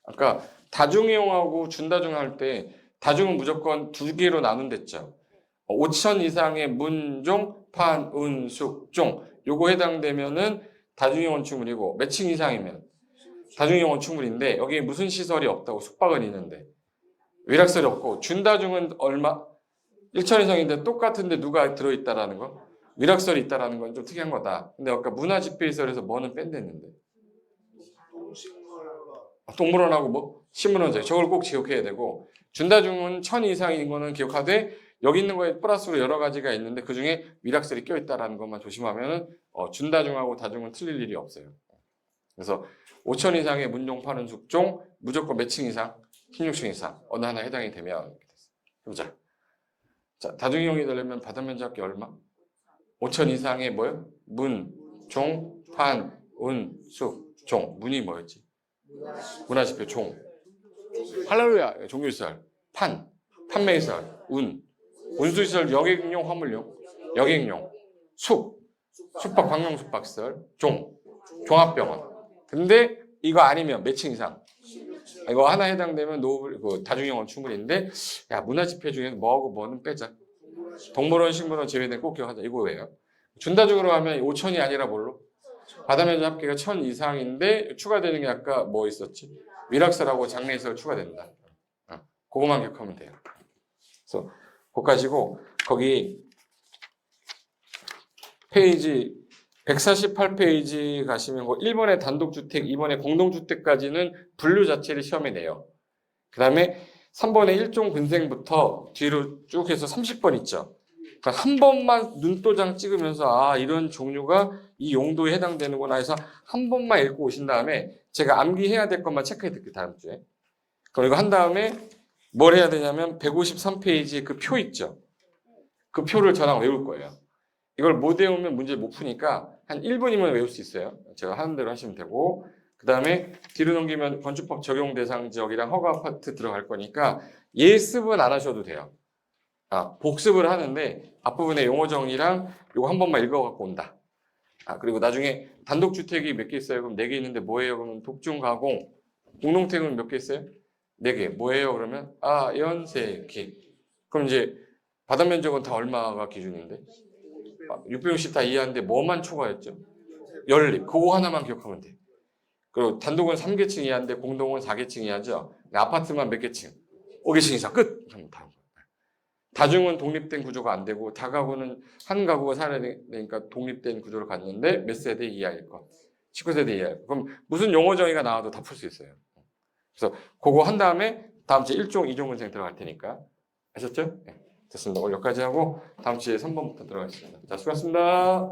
아까 다중이용하고 준다중 할 때 다중은 무조건 두 개로 나눈댔죠. 5천 이상의 문종, 판, 운, 숙, 종 요거 해당되면은 다중이용 건축물이고 몇 층 이상이면 다중이용 건축물인데 여기에 무슨 시설이 없다고 숙박은 있는데 위락설이 없고 준다중은 얼마? 1천 이상인데 똑같은데 누가 들어있다라는 거? 위락설이 있다라는 건 좀 특이한 거다. 근데 아까 문화집회시설에서 뭐는 뺀댔는데 동물원하고 뭐 신문원제 저걸 꼭 기억해야 되고 준다중은 1000 이상인 거는 기억하되 여기 있는 거에 플러스로 여러 가지가 있는데 그 중에 위락설이 껴있다라는 것만 조심하면 준다중하고 다중은 틀릴 일이 없어요. 그래서 5000 이상의 문종, 판은, 숙종 무조건 몇 층 이상? 16층 이상 어느 하나 해당이 되면 이렇게 됐어요. 해보자. 자, 다중이용이 되려면 바닥면적이 얼마? 5000 이상의 뭐요? 문, 종, 판, 운, 숙, 종. 문이 뭐였지? 문화집회, 종. 할렐루야, 종교시설. 판, 판매시설. 운, 운수시설, 여객용, 화물용. 여객용. 숙, 숙박, 방용 숙박시설. 종, 종합병원. 근데 이거 아니면 몇 층 이상? 이거 하나 해당되면 다중이용 건축물인데 야 문화집회 중에서 뭐하고 뭐는 빼자. 동물원, 식물원 제외된 꼭 기억하자. 이거예요. 준다중으로 하면 5000이 아니라 뭘로? 바다면적 합계가 1000 이상인데 추가되는 게 아까 뭐 있었지? 위락설하고 장례시설 추가된다. 그거만 기억하면 돼요. 그래서 그거 가지고 거기 페이지 148페이지 가시면 1번에 단독주택, 2번에 공동주택까지는 분류 자체를 시험에 내요. 그 다음에 3번에 1종 근생부터 뒤로 쭉 해서 30번 있죠. 그러니까 한 번만 눈도장 찍으면서 이런 종류가 이 용도에 해당되는구나 해서 한 번만 읽고 오신 다음에 제가 암기해야 될 것만 체크해 드릴게요. 다음 주에. 그럼 이거 한 다음에 뭘 해야 되냐면 153페이지 그 표 있죠. 그 표를 저랑 외울 거예요. 이걸 못 외우면 문제를 못 푸니까 한 1분이면 외울 수 있어요. 제가 하는 대로 하시면 되고 그 다음에 뒤로 넘기면 건축법 적용 대상 지역이랑 허가 파트 들어갈 거니까 예습은 안 하셔도 돼요. 복습을 하는데 앞부분에 용어 정리랑 이거 한 번만 읽어갖고 온다. 그리고 나중에 단독주택이 몇 개 있어요? 그럼 4개 있는데 뭐예요? 그러면 독중 가공 공동택은 몇 개 있어요? 4개. 뭐예요? 그러면 연세기. 그럼 이제 바닥면적은 다 얼마가 기준인데? 660 다 이해하는데 뭐만 초과했죠? 연립. 그거 하나만 기억하면 돼. 그리고 단독은 3개층 이하인데 공동은 4개층 이하죠. 아파트만 몇 개층? 5개층 이상 끝. 다중은 독립된 구조가 안 되고 다가구는 한 가구가 살아야 되니까 독립된 구조를 갖는데 몇 세대 이하일 것? 19세대 이하일 것. 그럼 무슨 용어 정의가 나와도 다 풀 수 있어요. 그래서 그거 한 다음에 다음 주에 1종, 2종 근생 들어갈 테니까. 아셨죠? 네. 됐습니다. 오늘 여기까지 하고 다음 주에 3번부터 들어가겠습니다. 자, 수고하셨습니다.